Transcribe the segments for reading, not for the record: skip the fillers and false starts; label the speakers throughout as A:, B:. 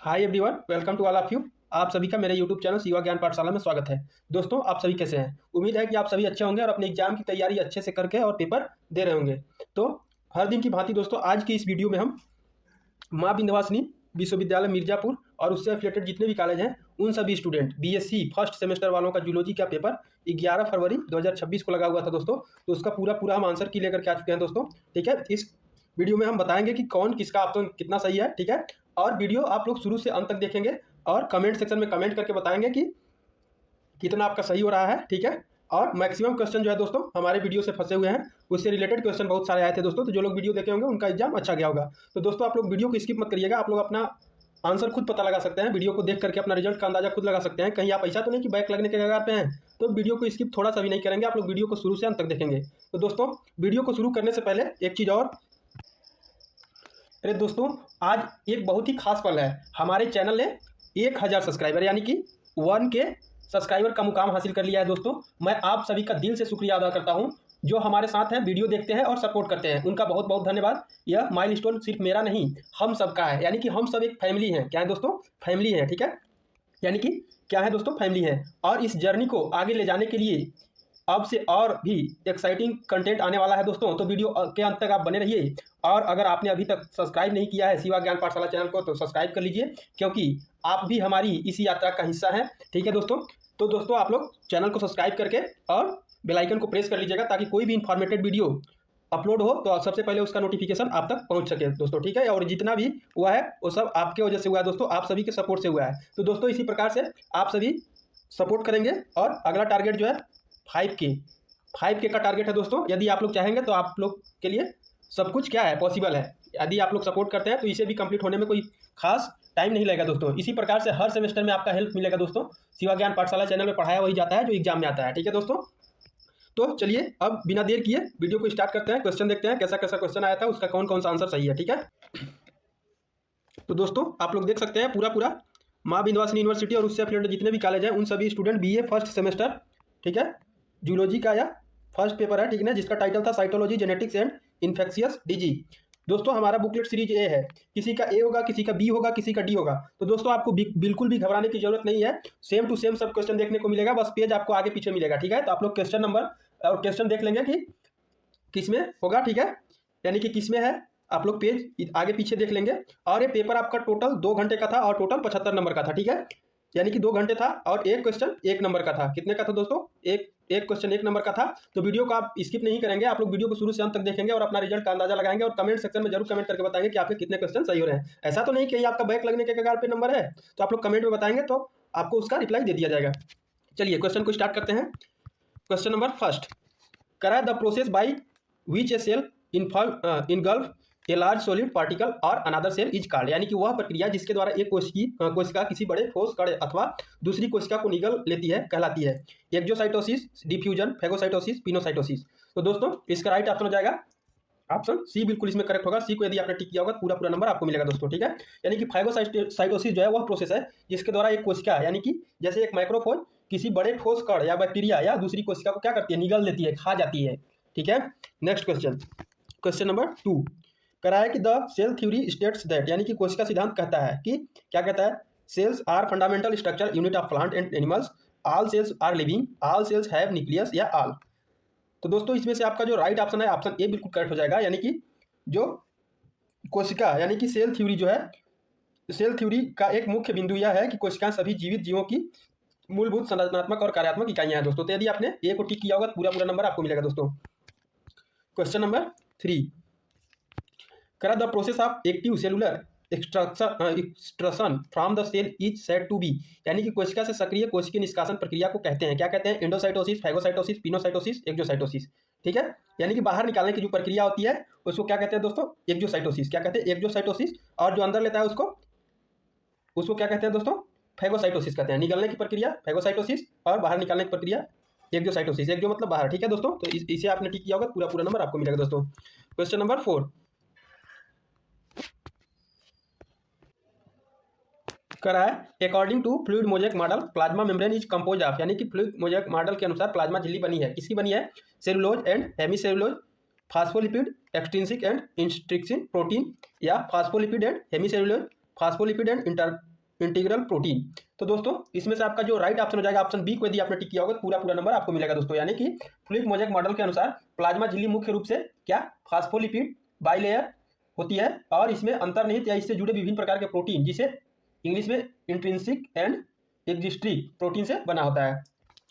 A: Hi everyone, welcome to all of you. आप सभी का मेरे यूट्यूब चैनल शिवा ज्ञान पाठशाला में स्वागत है। दोस्तों, आप सभी कैसे हैं? उम्मीद है कि आप सभी अच्छे होंगे और अपने एग्जाम की तैयारी अच्छे से करके और पेपर दे रहे होंगे। तो हर दिन की भांति दोस्तों, आज की इस वीडियो में हम माँ विंध्यवासिनी विश्वविद्यालय मिर्जापुर और उससे एफिलेटेड जितने भी कॉलेज हैं उन सभी स्टूडेंट बीएससी फर्स्ट सेमेस्टर वालों का जूलॉजी का पेपर 11 फरवरी 2026 को लगा हुआ था दोस्तों। तो उसका पूरा हम आंसर की लेकर के आ चुके हैं दोस्तों। ठीक है, इस वीडियो में हम बताएंगे कि कौन किसका ऑप्शन कितना सही है। ठीक है, और वीडियो आप लोग शुरू से अंत तक देखेंगे और कमेंट सेक्शन में कमेंट करके बताएंगे कि कितना आपका सही हो रहा है। ठीक है, और मैक्सिमम क्वेश्चन जो है दोस्तों हमारे वीडियो से फंसे हुए हैं, उससे रिलेटेड क्वेश्चन बहुत सारे आए थे दोस्तों। तो जो लोग वीडियो देखे होंगे उनका एग्जाम अच्छा गया होगा। तो दोस्तों, आप लोग वीडियो को स्किप मत करिएगा। आप लोग अपना आंसर खुद पता लगा सकते हैं, वीडियो को देख करके अपना रिजल्ट का अंदाजा खुद लगा सकते हैं। कहीं आप ऐसा तो नहीं कि बैक लगने के कगार पे हैं, तो वीडियो को स्किप थोड़ा सा भी नहीं करेंगे। आप लोग वीडियो को शुरू से अंत तक देखेंगे। तो दोस्तों, वीडियो को शुरू करने से पहले एक चीज़ और, अरे दोस्तों, आज एक बहुत ही खास पल है। हमारे चैनल ने 1000 सब्सक्राइबर यानी कि 1K सब्सक्राइबर का मुकाम हासिल कर लिया है दोस्तों। मैं आप सभी का दिल से शुक्रिया अदा करता हूं जो हमारे साथ हैं, वीडियो देखते हैं और सपोर्ट करते हैं। उनका बहुत बहुत धन्यवाद। यह माइलस्टोन सिर्फ मेरा नहीं, हम सबका है। यानी कि हम सब एक फैमिली हैं। क्या है दोस्तों? फैमिली है। ठीक है, यानी कि क्या है दोस्तों? फैमिली है। और इस जर्नी को आगे ले जाने के लिए अब से और भी एक्साइटिंग कंटेंट आने वाला है दोस्तों। तो वीडियो के अंत तक आप बने रहिए। और अगर आपने अभी तक सब्सक्राइब नहीं किया है शिवा ज्ञान पाठशाला चैनल को, तो सब्सक्राइब कर लीजिए, क्योंकि आप भी हमारी इसी यात्रा का हिस्सा हैं। ठीक है दोस्तों, तो दोस्तों आप लोग चैनल को सब्सक्राइब करके और बेल आइकन को प्रेस कर लीजिएगा, ताकि कोई भी इंफॉर्मेटिव वीडियो अपलोड हो तो सबसे पहले उसका नोटिफिकेशन आप तक पहुंच सके दोस्तों। ठीक है, और जितना भी हुआ है वो सब आपके वजह से हुआ है दोस्तों, आप सभी के सपोर्ट से हुआ है। तो दोस्तों, इसी प्रकार से आप सभी सपोर्ट करेंगे। और अगला टारगेट जो है 5K का टारगेट है दोस्तों। यदि आप लोग चाहेंगे तो आप लोग के लिए सब कुछ क्या है, पॉसिबल है। यदि आप लोग सपोर्ट करते हैं तो इसे भी कंप्लीट होने में कोई खास टाइम नहीं लगेगा दोस्तों। इसी प्रकार से हर सेमेस्टर में आपका हेल्प मिलेगा दोस्तों। शिवा ज्ञान पाठशाला चैनल में पढ़ाया वही जाता है जो एग्जाम में आता है। ठीक है दोस्तों, तो चलिए अब बिना देर किए वीडियो को स्टार्ट करते हैं। क्वेश्चन देखते हैं कैसा कैसा क्वेश्चन आया था, उसका कौन कौन सा आंसर सही है। ठीक है, तो दोस्तों आप लोग देख सकते हैं पूरा माँ विंध्यवासिनी यूनिवर्सिटी और उससे एफिलिएटेड जितने भी कॉलेज हैं उन सभी स्टूडेंट बीए फर्स्ट सेमेस्टर, ठीक है, जूलॉजी का या फर्स्ट पेपर है, ठीक है ना, जिसका टाइटल था cytology genetics and infectious disease. दोस्तों, हमारा बुकलेट सीरीज ए है। किसी का ए होगा, किसी का बी होगा, किसी का डी होगा। तो दोस्तों, आपको बिल्कुल भी घबराने की जरूरत नहीं है। सेम टू सेम सब क्वेश्चन देखने को मिलेगा, बस पेज आपको आगे पीछे मिलेगा। ठीक है, तो आप लोग क्वेश्चन नंबर और क्वेश्चन देख लेंगे कि किसमें होगा। ठीक है, यानी कि किसमें है, आप लोग पेज आगे पीछे देख लेंगे। और ये पेपर आपका टोटल 2 घंटे का था और टोटल 75 नंबर का था। ठीक है, यानी कि 2 घंटे था और एक क्वेश्चन 1 नंबर का था। कितने का था दोस्तों? एक क्वेश्चन 1 नंबर का था। तो वीडियो को आप स्किप नहीं करेंगे, आप लोग वीडियो को शुरू से अंत तक देखेंगे और अपना रिजल्ट का अंदाजा लगाएंगे और कमेंट सेक्शन में जरूर कमेंट करके बताएंगे कि आपके कितने क्वेश्चन सही हो रहे हैं। ऐसा तो नहीं कि आपका बैक लगने के कगार पे नंबर है, तो आप लोग कमेंट में बताएंगे तो आपको उसका रिप्लाई दे दिया जाएगा। चलिए क्वेश्चन को स्टार्ट करते हैं। क्वेश्चन नंबर फर्स्ट, करा the process by which a cell engulf a large solid particle और अनदर सेल इज कॉल्ड। यानी कि वह प्रक्रिया जिसके द्वारा एक कोशिका किसी बड़े ठोस कण अथवा दूसरी कोशिका को निगल लेती है कहलाती है एक्सोसाइटोसिस, डिफ्यूजन, फेगोसाइटोसिस, पिनोसाइटोसिस। तो दोस्तों, इसका राइट ऑप्शन हो जाएगा ऑप्शन सी, बिल्कुल इसमें करेक्ट होगा। सी को यदि आपने टिक किया होगा पूरा नंबर आपको मिलेगा दोस्तों। ठीक है, यानी कि फेगोसाइटोसिस जो है वह प्रोसेस है जिसके द्वारा एक कोशिका, यानी कि जैसे एक माइक्रोफोन किसी बड़े ठोस कण या बैक्टीरिया या दूसरी कोशिका को क्या करती है, निगल लेती है, खा जाती है। ठीक है, नेक्स्ट क्वेश्चन, क्वेश्चन नंबर 2, कराया कि the cell theory states that, यानी कि कोशिका सिद्धांत कहता है कि क्या कहता है, cells are fundamental structure unit of plant and animals, all cells are living, all cells have nucleus या ऑल। तो दोस्तों, इसमें से आपका जो राइट ऑप्शन है ऑप्शन ए बिल्कुल करेक्ट हो जाएगा। यानी कि जो कोशिका यानी कि सेल थ्योरी जो है, सेल थ्योरी का एक मुख्य बिंदु यह है कि कोशिकाएं सभी जीवित जीवों की मूलभूत संरचनात्मक और कार्यात्मक इकाइयां हैं दोस्तों। तो यदि आपने ए को टिक किया होगा पूरा नंबर आपको मिलेगा दोस्तों। क्वेश्चन नंबर 3, करा the process of active cellular extraction from the cell is said to be, यानी कि कोशिका से सक्रिय कोशिकीय निष्कासन प्रक्रिया को कहते हैं, क्या कहते हैं, एंडोसाइटोसिस, फेगोसाइटोसिस, पिनोसाइटोसिस, एक्सोसाइटोसिस। ठीक है, यानी कि बाहर निकालने की जो प्रक्रिया होती है उसको क्या कहते हैं दोस्तों, एक्सोसाइटोसिस। क्या कहते हैं, एक्सोसाइटोसिस। और जो अंदर लेता है उसको क्या कहते हैं दोस्तों, फेगोसाइटोसिस कहते हैं। निकलने की प्रक्रिया फेगोसाइटोसिस और बाहर निकालने की प्रक्रिया एक्सोसाइटोसिस। एक्सो मतलब बाहर। ठीक है दोस्तों, तो इसे आपने टिक किया होगा पूरा नंबर आपको मिलेगा दोस्तों। क्वेश्चन नंबर 4, करा है according to fluid mosaic model plasma membrane is compose of, यानी कि फ्लूइड मोज़ेक मॉडल के अनुसार प्लाज्मा झिल्ली बनी है, किसकी बनी है, cellulose and hemi cellulose, phospholipid, extrinsic and intrinsic protein, या phospholipid and hemi cellulose, phospholipid and integral protein. तो दोस्तों इसमें से आपका जो राइट ऑप्शन हो जाएगा ऑप्शन बी को यदि आपने टिक किया होगा तो पूरा नंबर आपको मिलेगा दोस्तों। यानी कि फ्लूइड मोज़ेक मॉडल के अनुसार प्लाज्मा झिल्ली मुख्य रूप से क्या फास्फोलिपिड बाइलेयर होती है और इसमें अंतर्निहित या इससे जुड़े विभिन्न प्रकार के प्रोटीन जिसे इंग्लिश में इंट्रिंसिक एंड एक्जिस्ट्रिक प्रोटीन से बना होता है।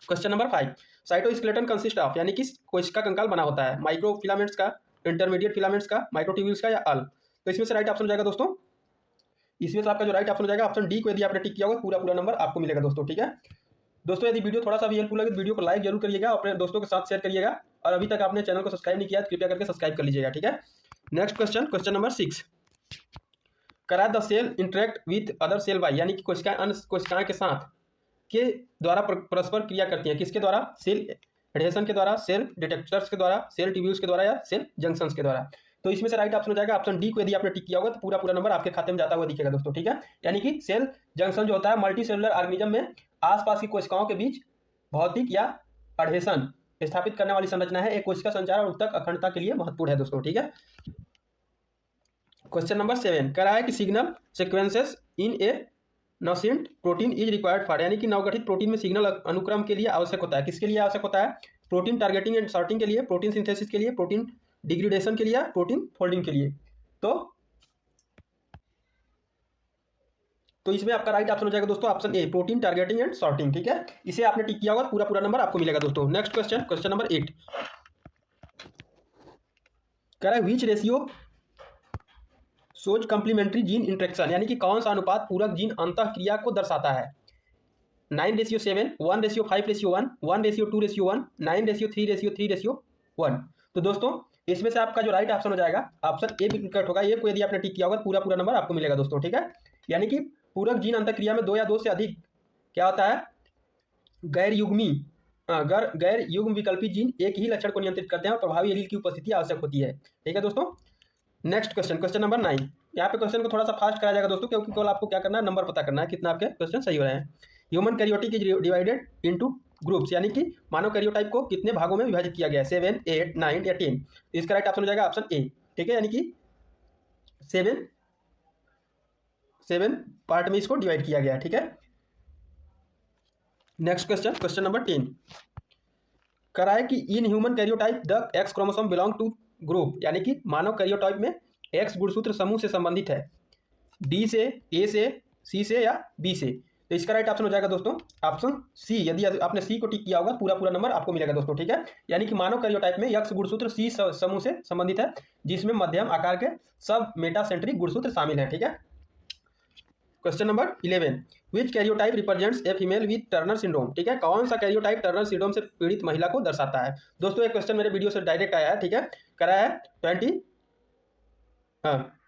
A: Question number 5, cytoskeleton consist of, यानी कि कोशिका कंकाल बना होता है माइक्रो फिलामेंट्स का, इंटरमीडिएट फिलामेंट्स का, माइक्रोट्यूब्यूल्स का या अल। तो इसमें से राइट ऑप्शन हो जाएगा दोस्तों, इसमें से आपका जो राइट ऑप्शन हो जाएगा ऑप्शन डी को यदि आपने टिक किया होगा पूरा नंबर आपको मिलेगा दोस्तों। ठीक है दोस्तों, यदि वीडियो थोड़ा सा भी हेल्पफुल लगे तो वीडियो को लाइक जरूर करिएगा, अपने दोस्तों के साथ शेयर करिएगा और अभी तक आपने चैनल को सब्सक्राइब नहीं किया तो कृपया करके सब्सक्राइब कर लीजिएगा। ठीक है नेक्स्ट क्वेश्चन नंबर 6, करा the cell interact with other cell by, यानी कि कोशिकाएं अन्य कोशिकाएं के साथ के द्वारा परस्पर क्रिया करती हैं। किसके द्वारा? सेल एडहेशन के द्वारा, सेल डिटेक्टर्स के द्वारा, सेल ट्यूब्यूल्स के द्वारा या सेल जंक्शंस के द्वारा। तो इसमें से राइट ऑप्शन हो जाएगा ऑप्शन डी को यदि आपने टिक किया होगा तो पूरा नंबर आपके खाते में जाता हुआ दिखेगा दोस्तों। ठीक है यानी कि सेल जंक्शन जो होता है मल्टी सेलुलर ऑर्गेनिज्म में आसपास की कोशिकाओं के बीच भौतिक या एडहेशन स्थापित करने वाली संरचना है। एक कोशिका संचार और उत्तक अखंडता के लिए महत्वपूर्ण है दोस्तों। ठीक है क्वेश्चन नंबर 7, कह रहा है कि signal sequences in A nascent protein is required for, यानी कि नवगठित प्रोटीन में सिग्नल अनुक्रम के लिए आवश्यक होता है। किसके लिए आवश्यक होता है? प्रोटीन टारगेटिंग एंड सॉर्टिंग के लिए, प्रोटीन सिंथेसिस के लिए, प्रोटीन डिग्रेडेशन के लिए, प्रोटीन फोल्डिंग के लिए। तो इसमें आपका राइट ऑप्शन हो जाएगा दोस्तों option A, protein targeting and sorting. ठीक है इसे आपने टिक किया होगा पूरा नंबर आपको मिलेगा दोस्तों। नेक्स्ट क्वेश्चन नंबर 8, कह रहा है which ratio shows complementary gene interaction, यानी कि कौन सा अनुपात पूरक जीन अंतःक्रिया को दर्शाता है? 9:7, 1:5:1, 1:2:1, 9:3:3:1। तो दोस्तों इसमें से आपका जो राइट ऑप्शन हो जाएगा ऑप्शन ए बिल्कुल करेक्ट होगा। ये को यदि आपने टिक किया होगा पूरा नंबर आपको मिलेगा दोस्तों। ठीक है यानी कि पूरक जीन अंतःक्रिया में 2 या 2 से अधिक क्या होता है गैर युग्म विकल्पी जीन एक ही लक्षण को नियंत्रित करते हैं और प्रभावी एलील की उपस्थिति आवश्यक होती है। ठीक है दोस्तों नेक्स्ट क्वेश्चन नंबर 9, यहाँ पे क्वेश्चन को थोड़ा सा फास्ट कराया जाएगा दोस्तों क्योंकि केवल आपको क्या करना है नंबर पता करना है कितना आपके क्वेश्चन सही हो रहे हैं। Human karyotic is divided into groups, यानी कि मानव कैरियोटाइप को कितने भागों में विभाजित किया गया है? 7, 8, 9 या 10। इसका राइट ऑप्शन हो जाएगा ऑप्शन ए। ठीक है यानी कि 7 पार्ट में इसको डिवाइड किया गया है। ठीक है नेक्स्ट क्वेश्चन नंबर 10, करा है कि in human karyotype the X chromosome belong to group, यानी कि मानव कैरियोटाइप में एक्स गुणसूत्र समूह से संबंधित है, डी से, ए से, सी से या बी से। तो इसका राइट ऑप्शन हो जाएगा दोस्तों ऑप्शन सी। यदि आपने सी को टिक किया होगा पूरा नंबर आपको मिलेगा दोस्तों। ठीक है यानी कि मानव कैरियोटाइप में एक्स गुणसूत्र सी समूह से संबंधित है जिसमें मध्यम आकार के सब मेटासेंट्रिक गुणसूत्र शामिल हैं। ठीक है question number 11, which karyotype represents a female with Turner syndrome. ठीक है कौन सा कैरियोटाइप टर्नर सिंड्रोम से पीड़ित महिला को दर्शाता है? दोस्तों एक क्वेश्चन मेरे वीडियो से डायरेक्ट आया है। ठीक है कराया है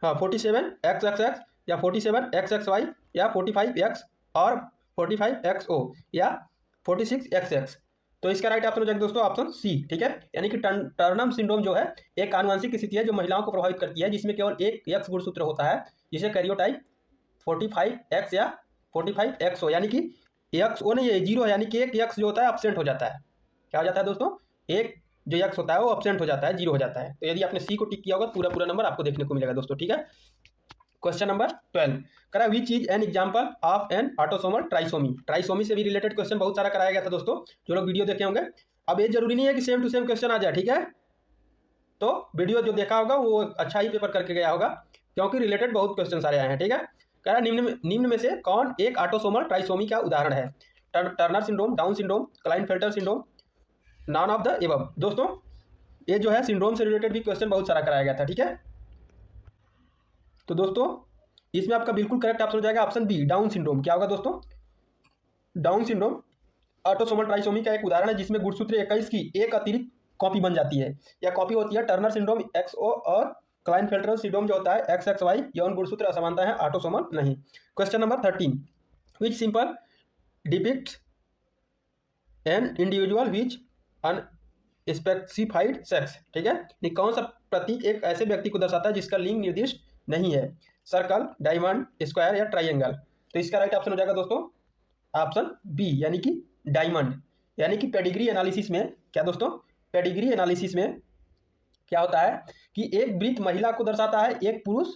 A: 47XXX या 47XXY या 45X और 45XO या 46XX। तो इसका राइट ऑप्शन हो जाएगा दोस्तों ऑप्शन सी। ठीक है यानी कि टर्नर सिंड्रोम जो है एक आनुवंशिक स्थिति है जो महिलाओं को प्रभावित करती है जिसमें केवल एक एक्स गुणसूत्र होता है जिसे कैरियोटाइप 45X या 45XO, यानी कि XO नहीं है, 0 है, यानी कि एक एक्स जो होता है एब्सेंट हो जाता है। क्या हो जाता है दोस्तों? एक जो एक्स होता है वो एब्सेंट हो जाता है, 0 हो जाता है। तो यदि आपने सी को टिक किया होगा पूरा नंबर आपको देखने को मिलेगा दोस्तों। ठीक है क्वेश्चन नंबर 12, करा which is an example of N autosomal trisomy. Trisomy से भी रिलेटेड क्वेश्चन बहुत सारा कराया गया था दोस्तों, जो लोग वीडियो देखे होंगे। अब ये जरूरी नहीं है कि सेम टू सेम क्वेश्चन आ जाए। ठीक है तो वीडियो जो देखा होगा वो अच्छा ही पेपर करके गया होगा क्योंकि रिलेटेड बहुत क्वेश्चन सारे आए हैं। ठीक है कह रहा निम्न में से कौन एक ऑटोसोमल ट्राइसोमी का उदाहरण है? Turner syndrome, down syndrome, Klinefelter syndrome, none of the above. दोस्तों ये जो है सिंड्रोम से रिलेटेड भी क्वेश्चन बहुत सारा कराया गया था। ठीक है तो दोस्तों इसमें आपका बिल्कुल करेक्ट ऑप्शन हो जाएगा ऑप्शन बी, डाउन सिंड्रोम। क्या होगा दोस्तों? डाउन सिंड्रोम ऑटोसोमल ट्राइसोमी का एक उदाहरण है जिसमें गुणसूत्र 21 की एक अतिरिक्त कॉपी बन जाती है या कॉपी होती है। टर्नर सिंड्रोम XO और क्लाइनफेल्टर सिंड्रोम जो होता है XXY, यौन गुणसूत्र असमानता है, ऑटोसोमल नहीं। Question number 13, which simple depicts an individual which unspecified sex. ठीक है कौन सा प्रतीक एक ऐसे व्यक्ति को दर्शाता है जिसका लिंग निर्दिष्ट नहीं है? सर्कल, डायमंड, स्क्वायर या ट्राइंगल। तो इसका राइट ऑप्शन हो जाएगा दोस्तों ऑप्शन बी यानी कि डायमंड। यानी कि पेडिग्री एनालिसिस में क्या दोस्तों? पेडिग्री एनालिसिस में क्या होता है कि एक वृत्त महिला को दर्शाता है, एक पुरुष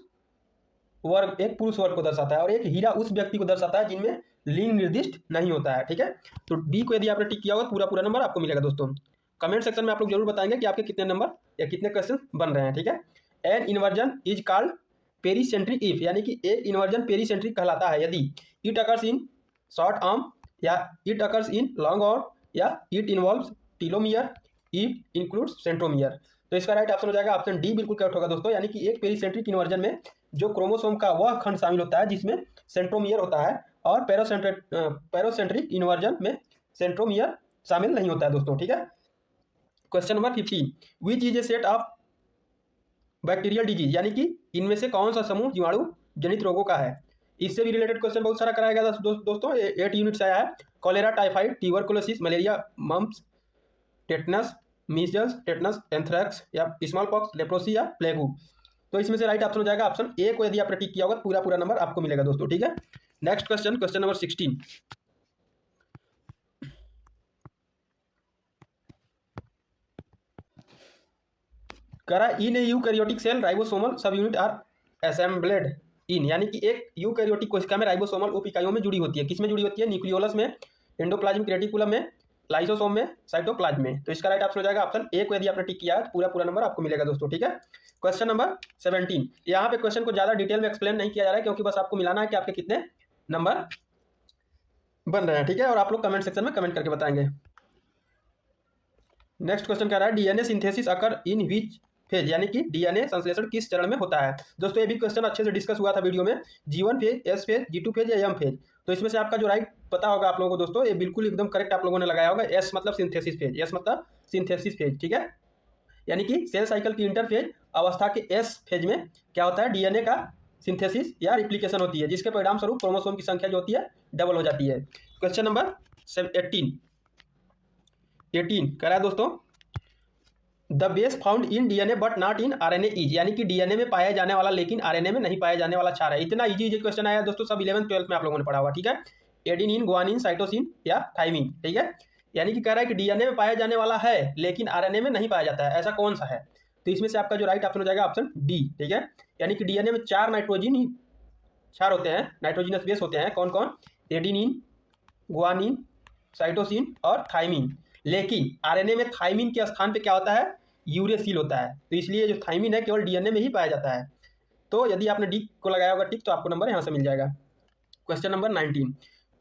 A: वर्ग, एक पुरुष वर्ग को दर्शाता है, और एक हीरा उस व्यक्ति को दर्शाता है जिनमें लिंग निर्दिष्ट नहीं होता है। ठीक है, तो डी को यदि आपने टिक किया होगा पूरा पूरा नंबर आपको मिलेगा। दोस्तों कमेंट सेक्शन में आप लोग जरूर बताएंगे कि आपके कितने नंबर या कितने क्वेश्चन बन रहे हैं। ठीक है, an inversion is called pericentric if, यानी कि एक इन्वर्जन पेरीसेंट्रिक कहलाता है यदि it occurs in short arm, या it occurs in long arm, या it involves telomere, it includes centromere. तो इसका राइट ऑप्शन हो जाएगा ऑप्शन डी, बिल्कुल करेक्ट होगा दोस्तों। यानी कि एक पेरीसेंट्रिक इन्वर्जन में जो क्रोमोसोम का वह खंड शामिल होता है जिसमें सेंट्रोमियर होता है, और पेरोसेंट्रिक इन्वर्जन में सेंट्रोमियर शामिल नहीं होता है दोस्तों। ठीक है, question number 15, which is a set of bacterial disease, यानी कि इनमें से कौन सा समूह जीवाणु जनित रोगों का है। इससे भी रिलेटेड क्वेश्चन बहुत सारा कराया गया दोस्तों। 8 यूनिट्स आया है, cholera, typhoid, tuberculosis, malaria, mumps, tetanus, measles, tetanus, anthrax, या स्मॉल पॉक्स, लेप्रोसी, या प्लेगू। तो इसमें से राइट ऑप्शन हो जाएगा ऑप्शन ए को यदि आपने टिक किया होगा पूरा पूरा नंबर आपको मिलेगा दोस्तों। ठीक है, नेक्स्ट क्वेश्चन, क्वेश्चन नंबर 16, करा in a eukaryotic cell ribosomal sub unit are assembled in, यानी कि एक यूकैरियोटिक कोशिका में राइबोसोमल उप इकाइयों में जुड़ी होती है। किसमें जुड़ी होती है? न्यूक्लियोलस में, एंडोप्लाज्मिक रेटिकुलम में, लाइसोसोम में, साइटोप्लाज्म में। तो इसका राइट ऑप्शन हो जाएगा ऑप्शन ए को यदि आपने टिक किया है पूरा पूरा नंबर आपको मिलेगा दोस्तों। ठीक है, क्वेश्चन नंबर 17, यहाँ पे क्वेश्चन को ज़्यादा डिटेल में एक्सप्लेन नहीं किया जा रहा है क्योंकि बस आपको मिलाना है कि आपके कितने नंबर बन रहे हैं। ठीक है, और आप लोग कमेंट सेक्शन में कमेंट करके बताएंगे। नेक्स्ट क्वेश्चन कह रहा है DNA synthesis occur in which phase, यानी कि डीएनए संश्लेषण किस चरण में होता है। दोस्तों ये भी क्वेश्चन अच्छे से डिस्कस हुआ था वीडियो में, G1 phase, S phase, G2 phase या M फेज। तो इसमें से आपका जो राइट पता होगा आप लोगों को दोस्तों, ये बिल्कुल एकदम करेक्ट आप लोगों ने लगाया होगा। S मतलब सिंथेसिस फेज, S मतलब सिंथेसिस फेज। ठीक है, यानी कि सेल साइकिल की इंटरफेज अवस्था के S फेज में क्या होता है, डीएनए का सिंथेसिस या रिप्लिकेशन होती है, जिसके परिणाम स्वरूप क्रोमोसोम की संख्या जो होती है डबल हो जाती है। क्वेश्चन नंबर 18 कह रहा है दोस्तों, the base found in DNA but not in RNA is, यानी कि डीएनए में पाया जाने वाला लेकिन आरएनए में नहीं पाया जाने वाला क्षार है। इतना इजी क्वेश्चन आया दोस्तों, सब 11th 12th में आप लोगों ने पढ़ा हुआ। ठीक है, एडेनिन, गुआनिन, साइटोसिन या थाइमिन। ठीक है, यानी कि कह रहा है कि डीएनए में पाया जाने वाला है लेकिन आरएनए में नहीं पाया जाता है, ऐसा कौन सा है। तो इसमें से आपका जो राइट ऑप्शन हो जाएगा ऑप्शन डी। ठीक है, यानी कि डीएनए में 4 नाइट्रोजन ही क्षार होते हैं, नाइट्रोजिनस बेस होते हैं। कौन कौन? एडेनिन, गुआनिन, साइटोसिन और थाइमिन। लेकिन आरएनए में थाइमिन के स्थान पे क्या होता है, यूरेसिल होता है। तो इसलिए जो थाइमिन है केवल डीएनए में ही पाया जाता है। तो यदि आपने डी को लगाया होगा टिक तो आपको नंबर यहाँ से मिल जाएगा। Question number 19,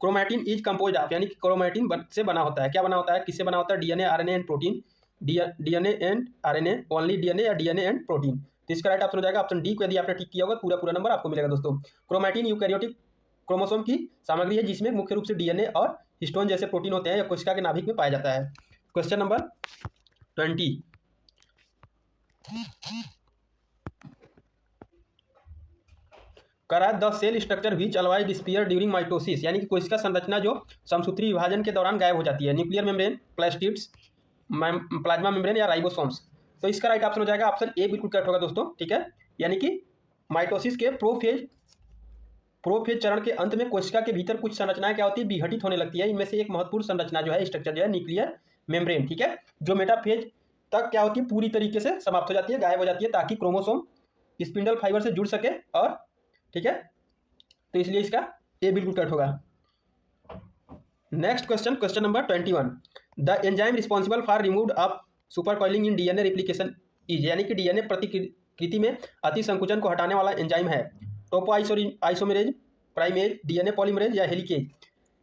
A: chromatin is composed of, यानी कि क्रोमैटिन से बना होता है, क्या बना होता है, किससे बना होता है, DNA, RNA and protein, DNA and RNA, only DNA या डीएनए एंड प्रोटीन। तो इसका राइट ऑप्शन हो जाएगा ऑप्शन डी को यदि आपने टिक किया होगा पूरा पूरा नंबर आपको मिलेगा दोस्तों। क्रोमैटिन यूकैरियोटिक क्रोमोसोम की सामग्री है जिसमें मुख्य रूप से डीएनए और हिस्टोन जैसे प्रोटीन होते हैं या कोशिका के नाभिक में पाया जाता है। क्वेश्चन नंबर 20, करा the cell structure which always disappear during mitosis, यानी कि कोशिका संरचना जो समसूत्री विभाजन के दौरान गायब हो जाती है। Nuclear membrane, plastids, plasma membrane या राइबोसोम्स। तो इसका राइट ऑप्शन हो जाएगा ऑप्शन ए, बिल्कुल करेक्ट होगा दोस्तों। ठीक है, यानी कि माइटोसिस के प्रोफेज चरण के अंत में कोशिका के भीतर कुछ संरचनाएं क्या होती है, विघटित होने लगती है। इनमें से एक महत्वपूर्ण संरचना जो है, स्ट्रक्चर जो है, न्यूक्लियर मेम्ब्रेन। ठीक है, जो मेटाफेज तक क्या होती है, पूरी तरीके से समाप्त हो जाती है, गायब हो जाती है, ताकि क्रोमोसोम स्पिंडल फाइबर से जुड़ सके। और ठीक है, तो इसलिए इसका ए बिल्कुल करेक्ट होगा। Next question, question number 21, the enzyme responsible for remove of super coiling in DNA replication is, यानी कि डीएनए प्रतिकृति में अति संकुचन को हटाने वाला एंजाइम है। टोपो आइसोमेरेज, प्राइमेज, डीएनए पॉलीमरेज या हेलिकेज।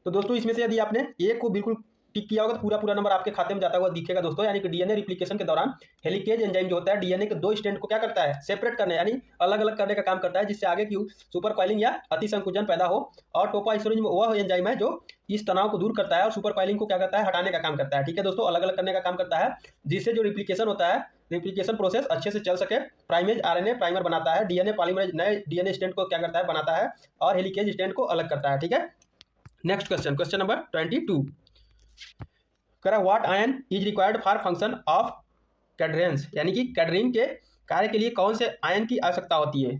A: तो दोस्तों इसमें से यदि आपने ए को बिल्कुल टिक किया होगा तो पूरा पूरा नंबर आपके खाते में जाता हुआ दिखेगा दोस्तों। यानी कि डीएनए रिप्लिकेशन के दौरान हेलिकेज एंजाइम जो होता है डीएनए के 2 स्ट्रैंड को क्या करता है, सेपरेट करने यानी अलग अलग करने का काम करता है, जिससे आगे की सुपर कॉइलिंग या अति संकुचन पैदा हो। और टोपो आइसोमेरेज वह एंजाइम है जो इस तनाव को दूर करता है और सुपर कॉइलिंग को क्या करता है, हटाने का काम करता है। ठीक है दोस्तों, अलग अलग करने का काम करता है, जिससे जो रिप्लिकेशन होता है, रिप्लिकेशन प्रोसेस अच्छे से चल सके। प्राइमेज आरएनए प्राइमर बनाता है, डीएनए पॉलीमरेज नए डीएनए स्ट्रैंड को क्या करता है, बनाता है, और हेलिकेज स्ट्रैंड को अलग करता है। ठीक है, नेक्स्ट क्वेश्चन, क्वेश्चन नंबर 22, करा what ion is required for function of cadherins, यानी कि कैडरिन के कार्य के लिए कौन से आयन की आवश्यकता होती है,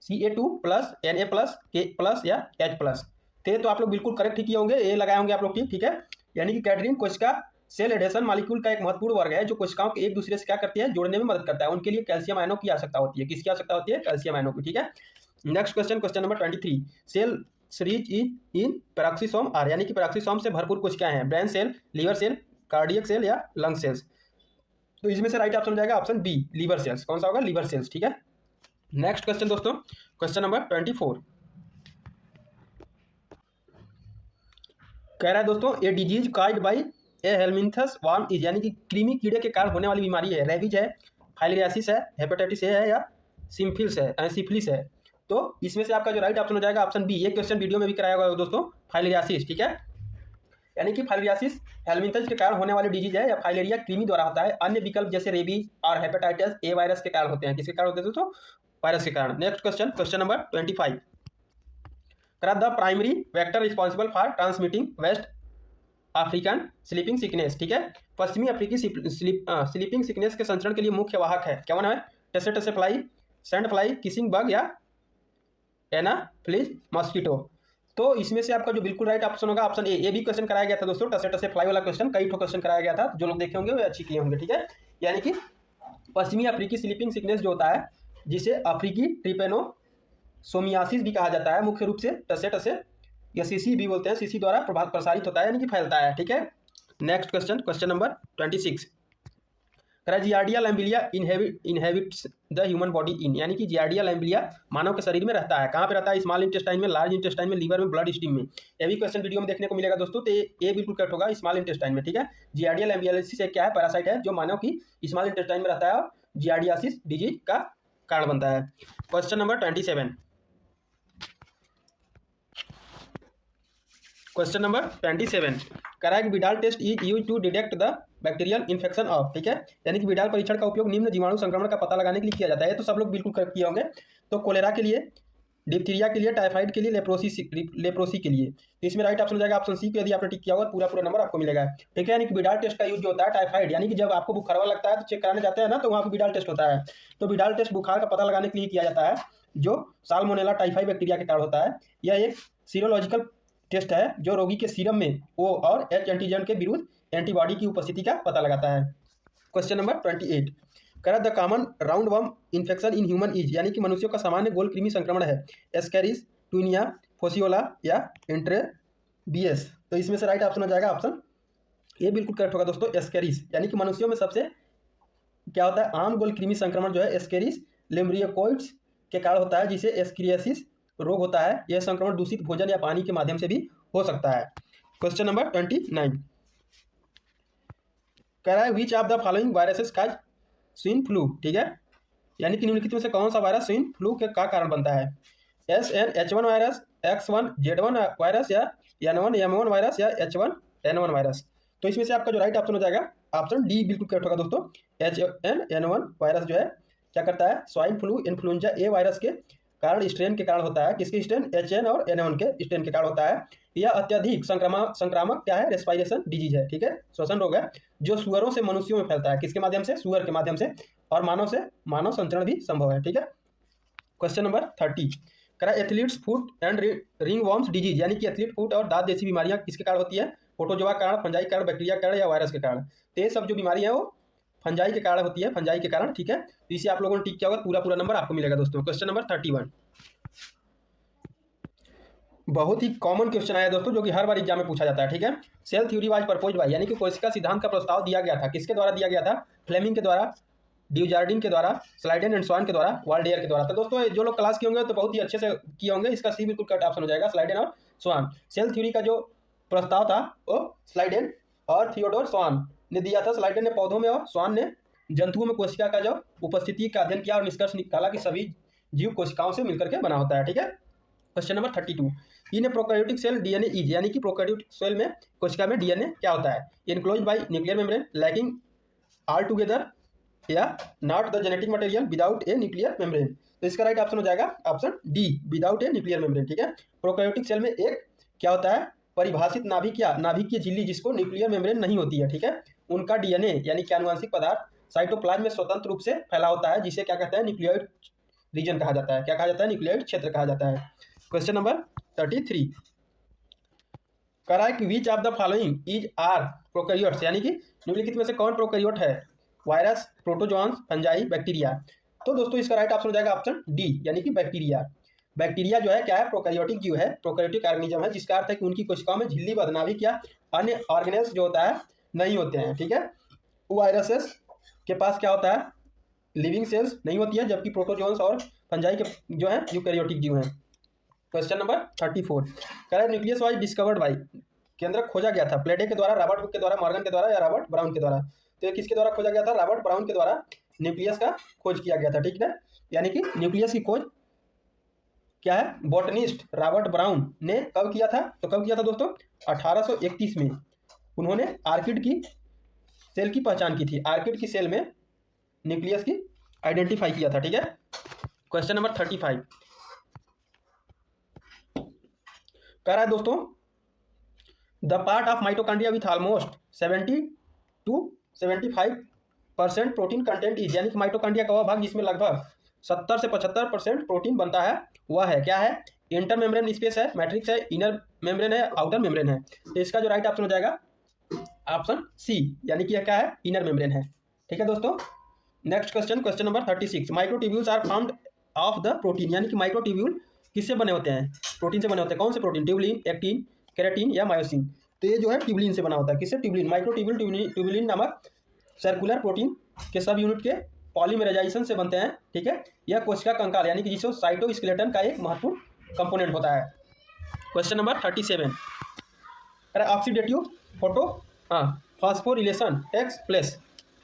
A: Ca2 plus, Na plus, K plus या H प्लस। तो आप लोग बिल्कुल करेक्ट ही किए होंगे, ए लगाए होंगे आप लोग। ठीक है, यानी कि कैडरिन कोशिका सेल एडेशन मॉलिक्यूल का एक महत्वपूर्ण वर्ग है जो कोशिकाओं के एक दूसरे से क्या करती है, जोड़ने में मदद करता है। उनके लिए कैल्शियम आयनों की आवश्यकता होती है। किसकी आवश्यकता होती है, कैल्शियम आयनों की। ठीक है, next question, question number 23, cell series in peroxisome are, यानी कि पैराक्सीसोम से भरपूर कुछ क्या है? Brain cell, liver cell, cardiac cell या लंग सेल्स। तो इसमें से राइट ऑप्शन हो जाएगा ऑप्शन बी, लीवर सेल्स। कौन सा होगा? Liver cells. ठीक है। नेक्स्ट क्वेश्चन दोस्तों, क्वेश्चन नंबर 24 कह रहा है दोस्तों, a disease caused by a helminths worm is, यानी कि कृमि कीड़े के कारण होने वाली बीमारी है। रेबीज है, फाइलेरियासिस है, हेपेटाइटिस ए है या सिफिलिस है। तो इसमें से आपका जो राइट ऑप्शन हो जाएगा ऑप्शन बी। ये क्वेश्चन वीडियो में भी कराया हुआ है दोस्तों, फाइलेरियासिस। ठीक है, यानी कि फाइलेरियासिस हेलमिंथस के कारण होने वाली डिजीज है या फाइलेरिया कृमि द्वारा होता है। अन्य विकल्प जैसे रेबीज और हेपेटाइटिस ए वायरस के कारण होते हैं। किसके कारण होते हैं दोस्तों? वायरस के कारण। Next question, question number 25 the primary vector responsible for transmitting West African sleeping sickness. ठीक है, पश्चिमी अफ्रीकी स्लीपिंग सिकनेस के संचरण के लिए मुख्य वाहक है। क्या नाम है? Tsetse tsetse fly, sand fly, kissing bug या एनाफिलिस मॉस्किटो। तो इसमें से आपका जो बिल्कुल राइट ऑप्शन होगा ऑप्शन ए। ये भी क्वेश्चन कराया गया था दोस्तों, टसे टसे फ्लाई वाला क्वेश्चन कई ठो क्वेश्चन कराया गया था। जो लोग देखे होंगे वे अच्छी किए होंगे। ठीक है, यानी कि पश्चिमी अफ्रीकी स्लीपिंग सिकनेस जो होता है, जिसे अफ्रीकी ट्रिपेनोसोमियासिस भी कहा जाता है, मुख्य रूप से टसे टसे या सीसी भी बोलते हैं, सीसी द्वारा प्रसारित होता है, यानी कि फैलता है। ठीक है। Next question, question number 26 Giardia lamblia inhabits the human body in, यानी कि जियार्डिया लैम्बिलिया मानव के शरीर में रहता है। कहाँ पे रहता है? स्मॉल इंटेस्टाइन में, लार्ज इंटेस्टाइन में, लीवर में, ब्लड स्ट्रीम में। ये भी क्वेश्चन वीडियो में देखने को मिलेगा दोस्तों। तो ये बिल्कुल करेक्ट होगा, स्मॉल इंटेस्टाइन में। ठीक है, जियार्डिया लैम्बिलियासिस एक क्या है? पैरासाइट है जो मानव की स्मॉल इंटेस्टाइन में रहता है और जियार्डियासिस डिजीज का कारण बनता है। क्वेश्चन नंबर 27, क्वेश्चन नंबर 27 करा कि Widal test is use to detect the bacterial infection of. ठीक है, यानी कि विडाल परीक्षण का उपयोग निम्न जीवाणु संक्रमण का पता लगाने के लिए किया जाता है। तो सब लोग बिल्कुल करेक्ट किए होंगे। तो कोलेरा के लिए, डिप्थीरिया के लिए, टाइफाइड के लिए, लेप्रोसी के लिए। तो इसमें राइट ऑप्शन हो जाएगा ऑप्शन सी को। यदि आपने टिक किया होगा पूरा नंबर आपको मिलेगा। ठीक है, यानी कि विडाल टेस्ट का यूज जो होता है टाइफाइड, यानी कि जब आपको बुखार लगता है तो चेक कराने जाते हैं ना, तो वहाँ पर विडाल टेस्ट होता है। तो विडाल टेस्ट बुखार का पता लगाने के लिए किया जाता है, जो साल्मोनेला टाइफाई बैक्टीरिया के कारण होता है। यह एक सीरोलॉजिकल टेस्ट है जो रोगी के सीरम में ओ और एच एंटीजन के विरुद्ध एंटीबॉडी की उपस्थिति का पता लगाता है। क्वेश्चन नंबर 28 कह रहा the common round worm infection in human is, यानी कि मनुष्यों का सामान्य गोल कृमि संक्रमण है। एस्केरिस, ट्विनिया, फोसियोला या इंट्रेबियस। तो इसमें से राइट ऑप्शन हो जाएगा ऑप्शन ये बिल्कुल करेक्ट होगा दोस्तों, एस्केरिस। यानी कि मनुष्यों में सबसे क्या होता है? आम गोल कृमि संक्रमण जो है एस्केरिस लेम्ब्रियोकोइड्स के कारण होता है, जिसे एस्केरियासिस रोग होता है। यह संक्रमण दूषित भोजन या पानी के माध्यम से भी हो सकता है। क्वेश्चन नंबर 29 कह रहा है which of the following viruses cause swine flu. ठीक है, यानी कि निम्नलिखित में से कौन सा वायरस स्विन फ्लू के का कारण बनता है? SNH1 वायरस, X1Z1 वायरस या N1M1 वायरस या H1N1 वायरस। तो इसमें से आपका जो राइट ऑप्शन हो जाएगा ऑप्शन डी बिल्कुल करेक्ट होगा दोस्तों। H1N1 वायरस जो है क्या करता है? स्वाइन फ्लू इन्फ्लुएंजा ए वायरस के कारण स्ट्रेन के कारण होता है। किसके स्ट्रेन? HN और N1 के स्ट्रेन के कारण होता है। यह अत्यधिक संक्रामक क्या है? रेस्पिरेशन डिजीज है। ठीक है, श्वसन रोग है जो सुअरों से मनुष्यों में फैलता है। किसके माध्यम से? सुअर के माध्यम से। और मानव संचरण भी संभव है। ठीक है। क्वेश्चन नंबर 30 करा athletes foot and ring worms disease, यानी कि एथलीट फुट और दांत जैसी बीमारियां किसके कारण होती है? प्रोटोजोआ के कारण, फंजाई के कारण, बैक्टीरिया के कारण या वायरस के कारण। तो ये सब जो बीमारियां है वो फंजाई के कारण होती है, फंजाई के कारण। ठीक है, तो इसे आप लोगों ने टिक किया होगा, पूरा नंबर आपको मिलेगा दोस्तों। क्वेश्चन नंबर 31 बहुत ही कॉमन क्वेश्चन आया दोस्तों, जो कि हर बार एग्जाम में पूछा जाता है। ठीक है, cell theory was proposed by, यानी कि कोशिका सिद्धांत का प्रस्ताव दिया गया था। किसके द्वारा दिया गया था? फ्लेमिंग के द्वारा, ड्यूजार्डिन के द्वारा, स्लाइडेन एंड स्वान के द्वारा, वाल्डेयर के द्वारा। तो दोस्तों जो लोग क्लास किए होंगे तो बहुत ही अच्छे से किए होंगे। इसका सी बिल्कुल करेक्ट ऑप्शन हो जाएगा, स्लाइडेन और स्वान। सेल थ्योरी का जो प्रस्ताव था वो स्लाइडेन और थियोडोर स्वान ने दिया था। स्लाइडेन ने पौधों में और स्वान ने जंतुओं में कोशिका का जो उपस्थिति का अध्ययन किया और निष्कर्ष निकाला कि सभी जीव कोशिकाओं से मिलकर के बना होता है। ठीक है। Question number 32 in prokaryotic cell DNA is, यानी कि प्रोकैरियोटिक सेल में कोशिका में डीएनए क्या होता है? Enclosed by nuclear membrane, lacking altogether या not the genetic material, without a nuclear membrane. तो इसका राइट ऑप्शन हो जाएगा option D, without a nuclear membrane. ठीक है, प्रोकैरियोटिक सेल में एक क्या होता है? परिभाषित नाभिक की झिल्ली, जिसको न्यूक्लियर मेम्ब्रेन नहीं होती है। ठीक है, उनका डीएनए यानी कि आनुवंशिक पदार्थ साइटोप्लाज्म में स्वतंत्र रूप से फैला होता है, जिसे क्या कहते हैं? न्यूक्लियोइड रीजन कहा जाता है। क्या कहा जाता है? न्यूक्लियोइड क्षेत्र कहा जाता है। क्वेश्चन नंबर 33 कह रहा है कि which of the following is are prokaryotes, यानी कि निम्नलिखित में से कौन प्रोकैरियोट है? Virus, protozoans, fungi, bacteria. तो दोस्तों इसका राइट ऑप्शन हो जाएगा ऑप्शन डी, यानी कि बैक्टीरिया। बैक्टीरिया जो है क्या है, प्रोकैरियोटिक जीव है, प्रोकैरियोटिक ऑर्गेनिज्म है, जिसका अर्थ है कि उनकी कोशिकाओं में झिल्ली बदनाभिक या अन्य ऑर्गेनेल्स जो होता है नहीं होते हैं, ठीक है। वायरसेस के पास क्या होता है, लिविंग सेल्स नहीं होती है, जबकि प्रोटोजोन्स और फंजाई के जो है यूकैरियोटिक जीव हैं। क्वेश्चन नंबर 34 कह रहा है न्यूक्लियस वाज डिस्कवर्ड बाय, केंद्रक खोजा गया था प्लेडे के द्वारा, रॉबर्ट हुक के द्वारा, मॉर्गन के द्वारा या रॉबर्ट ब्राउन के द्वारा। तो ये किसके द्वारा खोजा गया था, रॉबर्ट ब्राउन के द्वारा न्यूक्लियस का खोज किया गया था, ठीक है। यानी कि न्यूक्लियस की खोज क्या है, बॉटनिस्ट रॉबर्ट ब्राउन ने कब किया था, तो कब किया था दोस्तों, 1831 में उन्होंने आर्किड की सेल की पहचान की थी, आर्किड की सेल में न्यूक्लियस की आइडेंटिफाई किया था, ठीक है। क्वेश्चन नंबर 35 कह रहा है दोस्तों the part of mitochondria with almost 70 to 75% protein content is, यानी कि माइटोकॉन्ड्रिया का वह भाग जिसमें लगभग 70 से 75% प्रोटीन बनता है, वह है क्या है, इंटर मेम्ब्रेन स्पेस है, मैट्रिक्स है, इनर मेम्ब्रेन है, आउटर मेम्ब्रेन है। तो इसका जो राइट ऑप्शन हो जाएगा ऑप्शन सी, यानी कि यह क्या है, इनर मेम्ब्रेन है, ठीक है दोस्तों। Next question, question number 36 microtubules are formed of the protein, यानी कि माइक्रोट्यूब्यूल किससे बने होते हैं, प्रोटीन से बने होते हैं। कौन से प्रोटीन, ट्यूबुलिन, एक्टिन, केराटिन या मायोसिन। तो ये जो है ट्यूबुलिन से बना होता है, किससे, ट्यूबुलिन। माइक्रोट्यूब्यूल ट्यूबुलिन नामक सर्कुलर प्रोटीन के सब यूनिट के पॉलीमराइजेशन से बनते हैं, ठीक है। यह कोशिका कंकाल यानी कि जिसको साइटोस्केलेटन का एक महत्वपूर्ण कंपोनेंट होता है। Question number 37 oxidative photo phosphorylation takes place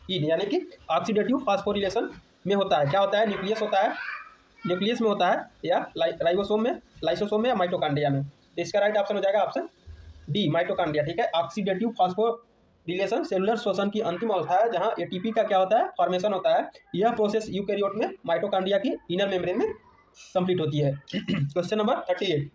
A: in, यानी कि ऑक्सीडेटिव फास्फोरिलेशन में होता है, क्या होता है, न्यूक्लियस होता है, न्यूक्लियस में होता है या राइबोसोम में, लाइसोसोम में या माइटोकॉन्ड्रिया में। तो इसका राइट ऑप्शन हो जाएगा ऑप्शन डी, माइटोकॉन्ड्रिया, ठीक है। ऑक्सीडेटिव फास्फोरिलेशन सेलुलर श्वसन की अंतिम अवस्था है जहां एटीपी का क्या होता है, फॉर्मेशन होता है। यह प्रोसेस यूकैरियोट में माइटोकॉन्ड्रिया की इनर मेम्ब्रेन में कंप्लीट होती है। Question number 38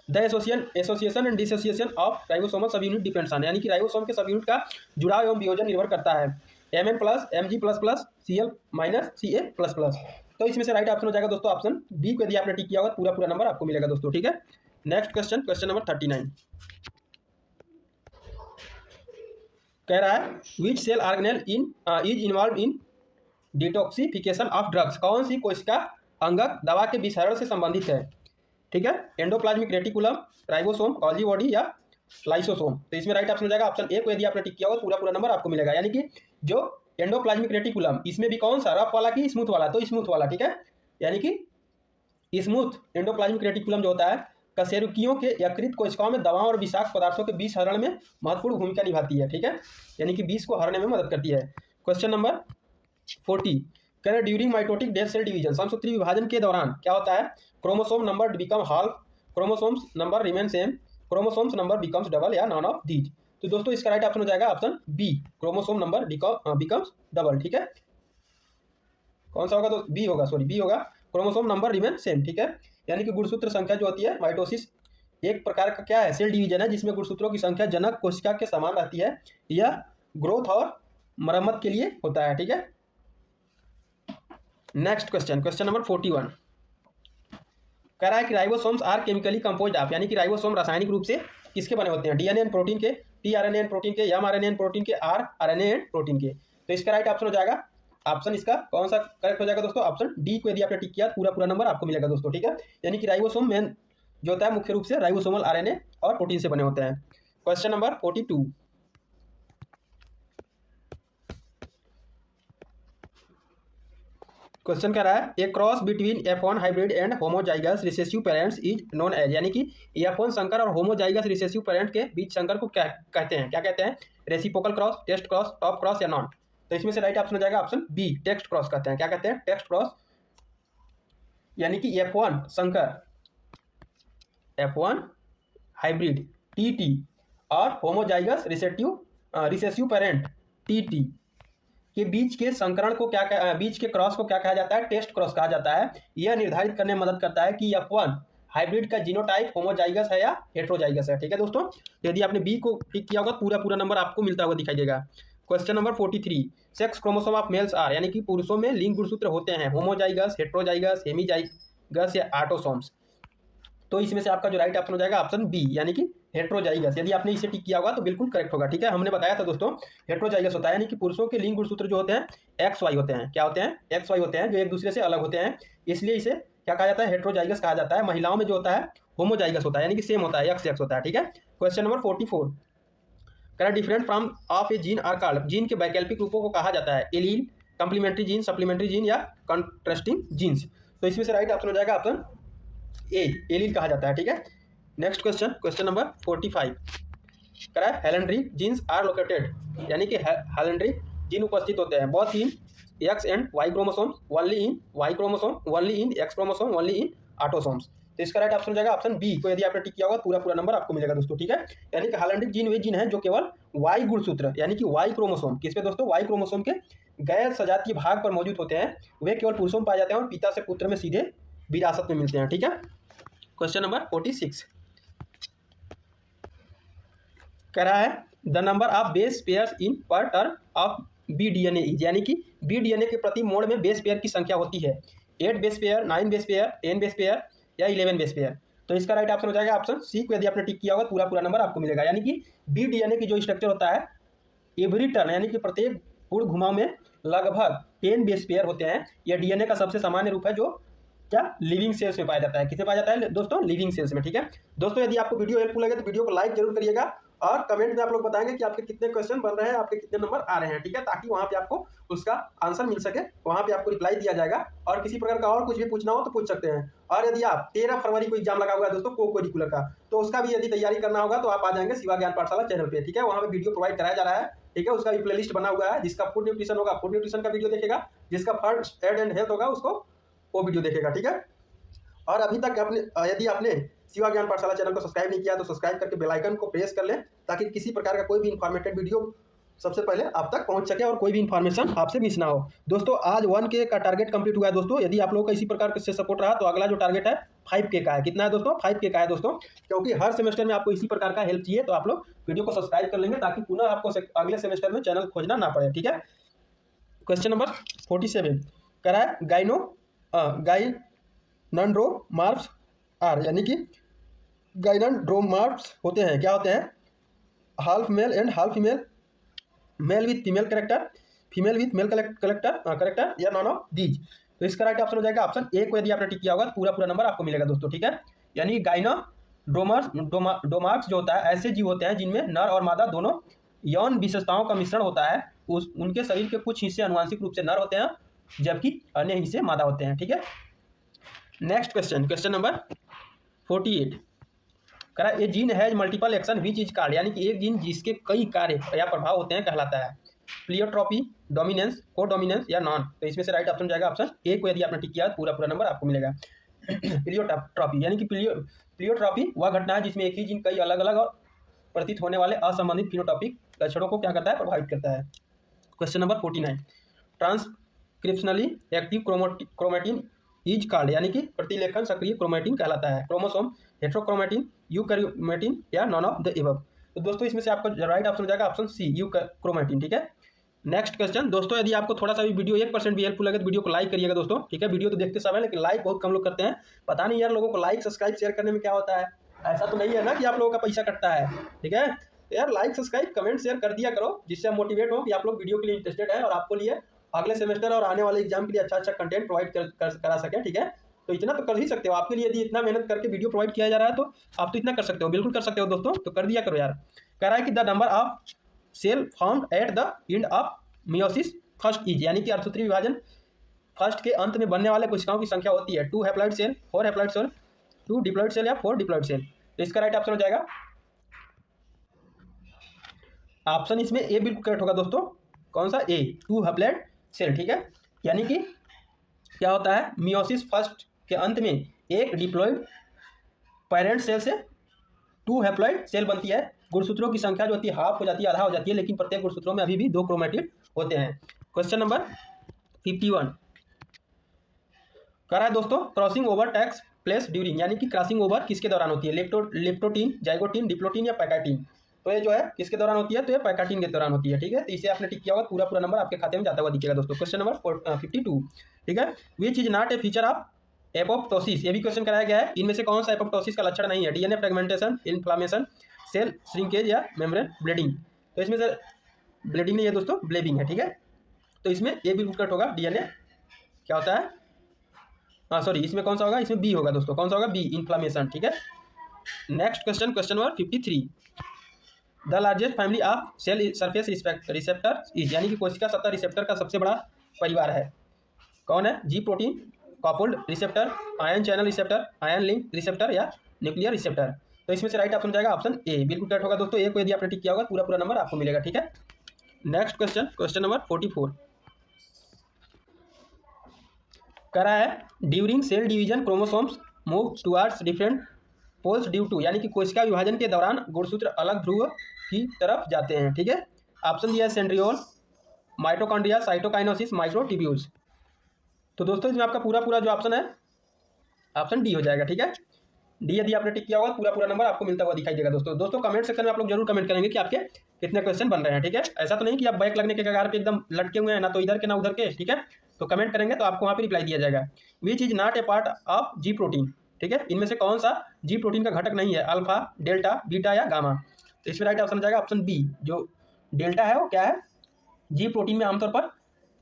A: the association and dissociation of ribosomal sub unit depends on, यानी कि राइबोसोम के सब यूनिट का जुड़ाव एवं वियोजन निर्भर करता है Mn plus Mg plus plus Cl minus Ca plus plus. तो इसमें से राइट ऑप्शन हो जाएगा दोस्तों ऑप्शन बी को यदि आपने टिक किया होगा पूरा पूरा नंबर आपको मिलेगा दोस्तों, ठीक है। नेक्स्ट क्वेश्चन, क्वेश्चन नंबर 39 कह रहा है which cell organelle in is involved in detoxification of drugs, कौन सी कोशिका अंगक दवा के विषहरण से संबंधित है, ठीक है। Endoplasmic reticulum, ribosome, Golgi body या लाइसोसोम। तो इसमें राइट ऑप्शन हो जाएगा ऑप्शन ए को यदि आपने टिक किया होगा पूरा पूरा नंबर आपको मिलेगा, यानी कि जो एंडोप्लाज्मिक रेटिकुलम इसमें भी कौन सा, रफ वाला कि स्मूथ वाला, तो स्मूथ वाला, ठीक है। यानी कि स्मूथ एंडोप्लाज्मिक रेटिकुलम जो होता है कशेरुकियों के यकृत कोशिकाओं में दवाओं और विषाक्त पदार्थों के विष हरण में महत्वपूर्ण भूमिका निभाती है, ठीक है, यानी कि विष को हरने में मदद करती है। क्वेश्चन नंबर 40 कह during mitotic dead cell division, समसूत्री विभाजन के दौरान क्या होता है, chromosome number become half, chromosomes number remain same, chromosomes number becomes double या नॉन ऑफ दीज। तो दोस्तों इसका राइट ऑप्शन हो जाएगा option B, chromosome number becomes double, ठीक है। कौन सा होगा, तो बी होगा, सॉरी बी होगा, क्रोमोसोम नंबर रिमेन सेम, ठीक है। यानी कि गुणसूत्र संख्या जो होती है, माइटोसिस एक प्रकार का क्या है, सेल डिवीजन है जिसमें गुणसूत्रों की संख्या जनक कोशिका के समान रहती है, यह ग्रोथ और मरम्मत के लिए होता है, ठीक है। नेक्स्ट क्वेश्चन, क्वेश्चन नंबर 41 कह रहा है कि ribosomes are chemically composed of, यानी कि राइबोसोम रासायनिक रूप से किसके बने होते हैं, डीएनए एंड प्रोटीन के, टीआरएनए एंड प्रोटीन के, एमआरएनए एंड प्रोटीन के, आरएनए एंड प्रोटीन के। तो इसका राइट ऑप्शन हो जाएगा ऑप्शन इसका कौन सा करेक्ट हो जाएगा दोस्तों, ऑप्शन डी को यदि आपने टिक किया पूरा पूरा नंबर आपको मिलेगा दोस्तों, ठीक है। यानी कि राइबोसोम मेन जो होता है मुख्य रूप से राइबोसोमल आरएनए और प्रोटीन से बने होते हैं। क्वेश्चन नंबर 42 क्वेश्चन कह रहा है a cross between F1 hybrid and homozygous recessive parents is known as, यानी कि F1 संकर और होमोजाइगस रिसेसिव पेरेंट के बीच संकर को क्या कहते हैं, क्या कहते हैं, reciprocal cross, test cross, top cross या नॉन। तो इसमें से राइट ऑप्शन हो जाएगा ऑप्शन बी, टेक्स्ट क्रॉस कहते हैं, क्या कहते हैं, टेक्स्ट क्रॉस। यानी कि F1 संकर, F1 हाइब्रिड TT और होमोजाइगस रिसेसिव पेरेंट TT के बीच के संकरण को क्या बीच के क्रॉस को क्या कहा जाता है, टेस्ट क्रॉस कहा जाता है। यह निर्धारित करने में मदद करता है कि F1 हाइब्रिड का जीनोटाइप होमोजाइगस है या हेट्रोजाइगस है, ठीक है दोस्तों। यदि आपने बी को टिक किया होगा पूरा पूरा नंबर आपको मिलता हुआ दिखाई देगा। Question number 43 sex chromosome of males are, यानी कि पुरुषों में लिंग गुणसूत्र होते हैं होमोजाइगस, हेट्रोजाइगस, हेमीजाइगस या ऑटोसोम्स। तो इसमें से आपका जो राइट ऑप्शन हो जाएगा ऑप्शन बी, यानी कि हेट्रोजाइगस। यदि आपने इसे टिक किया होगा तो बिल्कुल करेक्ट होगा, ठीक है। हमने बताया था दोस्तों हेट्रोजाइगस होता है यानी कि पुरुषों के लिंग गुणसूत्र जो होते हैं XY होते हैं, क्या होते हैं, XY होते हैं, जो एक दूसरे से अलग होते हैं, इसलिए इसे क्या कहा जाता है, हेट्रोजाइगस कहा जाता है। महिलाओं में जो होता है होमोजाइगस होता है, यानी कि सेम होता है, एक्स एक्स होता है, ठीक है। क्वेश्चन नंबर 44, कह different from of a gene are called, gene के वैकल्पिक रूपों को कहा जाता है allele, complementary gene, supplementary gene या कॉन्ट्रास्टिंग जीन्स। तो इसमें से राइट ऑप्शन हो जाएगा ऑप्शन ए, एलील कहा जाता है, ठीक है। नेक्स्ट क्वेश्चन, क्वेश्चन नंबर 45, कह है हेलेंड्रिक जीन्स आर लोकेटेड, यानी कि हेलेंड्रिक जीन उपस्थित होते हैं बहुत ही X and Y chromosome, only in Y chromosome, only in X chromosome, only in autosomes. तो इसका राइट ऑप्शन हो जाएगा ऑप्शन बी को। यदि आपने टिक किया होगा पूरा पूरा नंबर आपको मिलेगा दोस्तों, ठीक है। यानी कि हेलेंड्रिक जीन वे जीन है जो केवल वाई गुणसूत्र यानी कि वाई क्रोमोसोम, किस पे दोस्तों, वाई क्रोमोसोम के गैर सजातीय भाग पर मौजूद होते हैं, वे केवल पुरुषों में पाए जाते हैं और पिता से पुत्र में सीधे विरासत में मिलते हैं, ठीक है। क्वेश्चन नंबर 46 कह रहा है the number of base pairs in per turn of B DNA is, यानी कि बी डीएनए के प्रति मोड़ में बेस पेयर की संख्या होती है 8 base pair, 9 base pair, 10 base pair या 11 बेस पेयर। तो इसका राइट ऑप्शन हो जाएगा ऑप्शन सी को। यदि आपने टिक किया होगा पूरा पूरा नंबर आपको मिलेगा। यानी कि बी डीएनए की जो स्ट्रक्चर होता है एवरी टर्न, यानी कि प्रत्येक पूर्ण घुमाव में लगभग 10 बेस पेयर होते हैं। यह डीएनए का सबसे सामान्य रूप है जो क्या लिविंग सेल्स में पाया जाता है। किसमें पाया जाता है दोस्तों, लिविंग सेल्स में, ठीक है। दोस्तों यदि आपको वीडियो हेल्पफुल लगे तो वीडियो को लाइक जरूर करिएगा और कमेंट में आप लोग बताएंगे कि आपके कितने क्वेश्चन बन रहे हैं, आपके कितने नंबर आ रहे हैं, ठीक है, ताकि वहां पे आपको उसका आंसर मिल सके, वहां पे आपको रिप्लाई दिया जाएगा। और किसी प्रकार का और कुछ भी पूछना हो तो पूछ सकते हैं। और यदि आप 13 फरवरी को एग्जाम लगा हुआ है दोस्तों को रेगुलर का, तो उसका भी यदि तैयारी करना होगा तो आप आ जाएंगे शिवा ज्ञान पाठशाला चैनल पे, ठीक है। वहां पे वीडियो प्रोवाइड कराया जा रहा है, ठीक है। उसका भी प्लेलिस्ट बना हुआ है, जिसका फूड न्यूट्रिशन होगा फूड न्यूट्रिशन का वीडियो देखेगा, जिसका फर्स्ट एड एंड हेल्थ होगा उसको वो वीडियो देखेगा, ठीक है। और अभी तक अपने यदि आपने शिवा ज्ञान पाठशाला चैनल को सब्सक्राइब नहीं किया तो सब्सक्राइब करके बेल आइकन को प्रेस कर लें, ताकि किसी प्रकार का कोई भी इंफॉर्मेटिव वीडियो सबसे पहले आप तक पहुंच सके और कोई भी इंफॉर्मेशन आपसे मिस ना हो। दोस्तों आज 1K का टारगेट कंप्लीट हुआ है दोस्तों। यदि आप लोगों का इसी प्रकार से सपोर्ट रहा तो अगला जो टारगेट है 5K का है। कितना है दोस्तों, 5K का है दोस्तों। क्योंकि हर सेमेस्टर में आपको इसी प्रकार का हेल्प चाहिए, तो आप लोग वीडियो को सब्सक्राइब कर लेंगे ताकि पुनः आपको अगले सेमेस्टर में चैनल खोजना ना पड़े, ठीक है। क्वेश्चन नंबर 47 कह रहा है गाइनोड्रोमार्फ्स आर, यानी कि गाइनोड्रोमार्फ्स होते हैं, क्या होते हैं, half male and half female, mail with female character, female with mail character या नॉन ऑफ दीज। तो इसका राइट ऑप्शन हो जाएगा ऑप्शन ए को। यदि आपने टिक किया होगा तो पूरा पूरा नंबर आपको मिलेगा दोस्तों, ठीक है। यानी गाइनोड्रोमार्फ्स जो होता है ऐसे जीव होते हैं जिनमें नर और मादा दोनों यौन विशेषताओं का मिश्रण होता है। उनके शरीर के कुछ हिस्से अनुवांशिक रूप से नर होते हैं जबकि अन्य हिस्से मादा होते हैं, ठीक है। नेक्स्ट क्वेश्चन, क्वेश्चन नंबर 48 करा a gene has multiple action which is called, यानी कि एक जीन जिसके कई कार्य या प्रभाव होते हैं कहलाता है प्लियोट्रॉपी, डोमिनेंस, को डोमिनेंस या नॉन। तो इसमें से राइट ऑप्शन जाएगा ऑप्शन ए को। यदि आपने टिक किया तो पूरा पूरा नंबर आपको मिलेगा। प्लियोट्रॉपी यानी कि प्लियोट्रॉपी वह घटना है जिसमें एक ही जीन कई अलग अलग और प्रतीत होने वाले असंबंधित फिनोटॉपिक लक्षणों को क्या करता है, प्रभावित करता है। Question number 49 transcriptionally active chromatin is called, यानी कि प्रतिलेखन सक्रिय क्रोमेटिन कहलाता है क्रोमोसोम, हेट्रोक्रोमेटिन, यूकैरियोटिन या नॉन ऑफ द एबव। तो दोस्तों इसमें से आपका राइट ऑप्शन हो जाएगा ऑप्शन सी यूकैरियोटिन, ठीक है। नेक्स्ट क्वेश्चन दोस्तों, यदि आपको थोड़ा सा भी वीडियो 1% भी हेल्पफुल लगे तो वीडियो को लाइक करिएगा दोस्तों, ठीक है। वीडियो तो देखते समय लेकिन लाइक बहुत कम लोग करते हैं, पता नहीं यार लोगों को लाइक सब्सक्राइब शेयर करने में क्या होता है। ऐसा तो नहीं है ना कि आप लोगों का पैसा कटता है, ठीक है। तो यार लाइक सब्सक्राइब कमेंट शेयर कर दिया करो, जिससे हम मोटिवेट हो कि आप लोग वीडियो के लिए इंटरेस्टेड है और आपको लिए अगले सेमेस्टर और आने वाले एग्जाम के लिए अच्छा अच्छा कंटेंट प्रोवाइड करा सकें, ठीक है। तो इतना तो कर ही सकते हो, आपके लिए यदि इतना मेहनत करके वीडियो प्रोवाइड किया जा रहा है तो आप तो इतना कर सकते हो, बिल्कुल कर सकते हो दोस्तों। तो कर दिया करो यार। कह रहा है कि the number of cell found at the end of meiosis first is, यानी कि अर्धसूत्री विभाजन फर्स्ट के अंत में बनने वाले कोशिकाओं की संख्या होती है 2 haploid cell, 4 haploid cell, 2 diploid cell या 4 डिप्लॉइड सेल। तो इसका राइट ऑप्शन हो जाएगा ऑप्शन इसमें ए बिल्कुल करेक्ट होगा दोस्तों। कौन सा, ए, 2 हैप्लॉइड सेल, ठीक है। यानी कि क्या होता है, मियोसिस फर्स्ट के अंत में एक डिप्लॉइड पेरेंट सेल से 2 हैप्लॉइड सेल बनती है। गुणसूत्रों की संख्या जो होती है हाफ हो जाती है, आधा हो जाती है, लेकिन प्रत्येक गुणसूत्रों में अभी भी 2 क्रोमेटिड होते हैं। क्वेश्चन नंबर 51 कह रहा है दोस्तों crossing over takes place during, यानी कि क्रॉसिंग ओवर किसके दौरान होती है, लेप्टोटीन, जाइगोटीन, डिप्लोटीन या पैकाटीन। तो ये जो है किसके दौरान होती है, तो ये पैकाटीन के दौरान होती है, ठीक है। तो इसे आपने टिक किया होगा, पूरा पूरा नंबर आपके खाते में जाता हुआ दिखेगा दोस्तों। क्वेश्चन नंबर 52, ठीक है। Which is not a feature of apoptosis, ये भी क्वेश्चन कराया गया है। इनमें से कौन सा एपोप्टोसिस का लक्षण नहीं है, DNA fragmentation, inflammation, cell shrinkage या मेम्ब्रेन ब्लीडिंग। तो इसमें से ब्लीडिंग नहीं है दोस्तों, ब्लेबिंग है, ठीक है। तो इसमें ए बिल्कुल करेक्ट होगा, डीएनए क्या होता है, हाँ सॉरी, इसमें कौन सा होगा, इसमें बी होगा दोस्तों, कौन सा होगा, बी, इन्फ्लामेशन। ठीक है, next question, question number 53। The largest family of cell surface receptor is, यानी कि कोशिका सतह रिसेप्टर का सबसे बड़ा परिवार है, कौन है, G protein, coupled receptor, ion channel receptor, ion link receptor या न्यूक्लियर रिसेप्टर। तो इसमें से राइट ऑप्शन हो जाएगा ऑप्शन ए, बिल्कुल करेक्ट होगा दोस्तों। ए को यदि आपने टिक किया होगा पूरा पूरा नंबर आपको मिलेगा। ठीक है, नेक्स्ट क्वेश्चन, क्वेश्चन नंबर 44 करा है, during cell division chromosomes move towards different poles due to, यानी कि कोशिका विभाजन के दौरान गुणसूत्र अलग ध्रुव की तरफ जाते हैं। ठीक है, ऑप्शन दिया है सेंट्रियोल, माइटोकॉन्ड्रिया, साइटोकाइनेसिस, माइक्रोट्यूब्यूल्स। तो दोस्तों इसमें आपका पूरा पूरा जो ऑप्शन है ऑप्शन डी हो जाएगा। ठीक है, डी यदि आपने टिक किया होगा पूरा पूरा नंबर आपको मिलता हुआ दिखाई देगा। दोस्तों कमेंट सेक्शन में आप लोग जरूर कमेंट करेंगे कि आपके कितने क्वेश्चन बन रहे हैं। ठीक है, ऐसा तो नहीं कि आप बैक लगने के कगार पे एकदम लटके हुए हैं, ना तो इधर के ना उधर के। ठीक है, तो कमेंट करेंगे तो आपको वहाँ पे रिप्लाई दिया जाएगा। Which is not a part of ji protein, ठीक है, इनमें से कौन सा जी प्रोटीन का घटक नहीं है, अल्फा, डेल्टा, बीटा या गामा। तो इसमें राइट ऑप्शन हो जाएगा ऑप्शन बी, जो डेल्टा है वो क्या है, जी प्रोटीन में आमतौर पर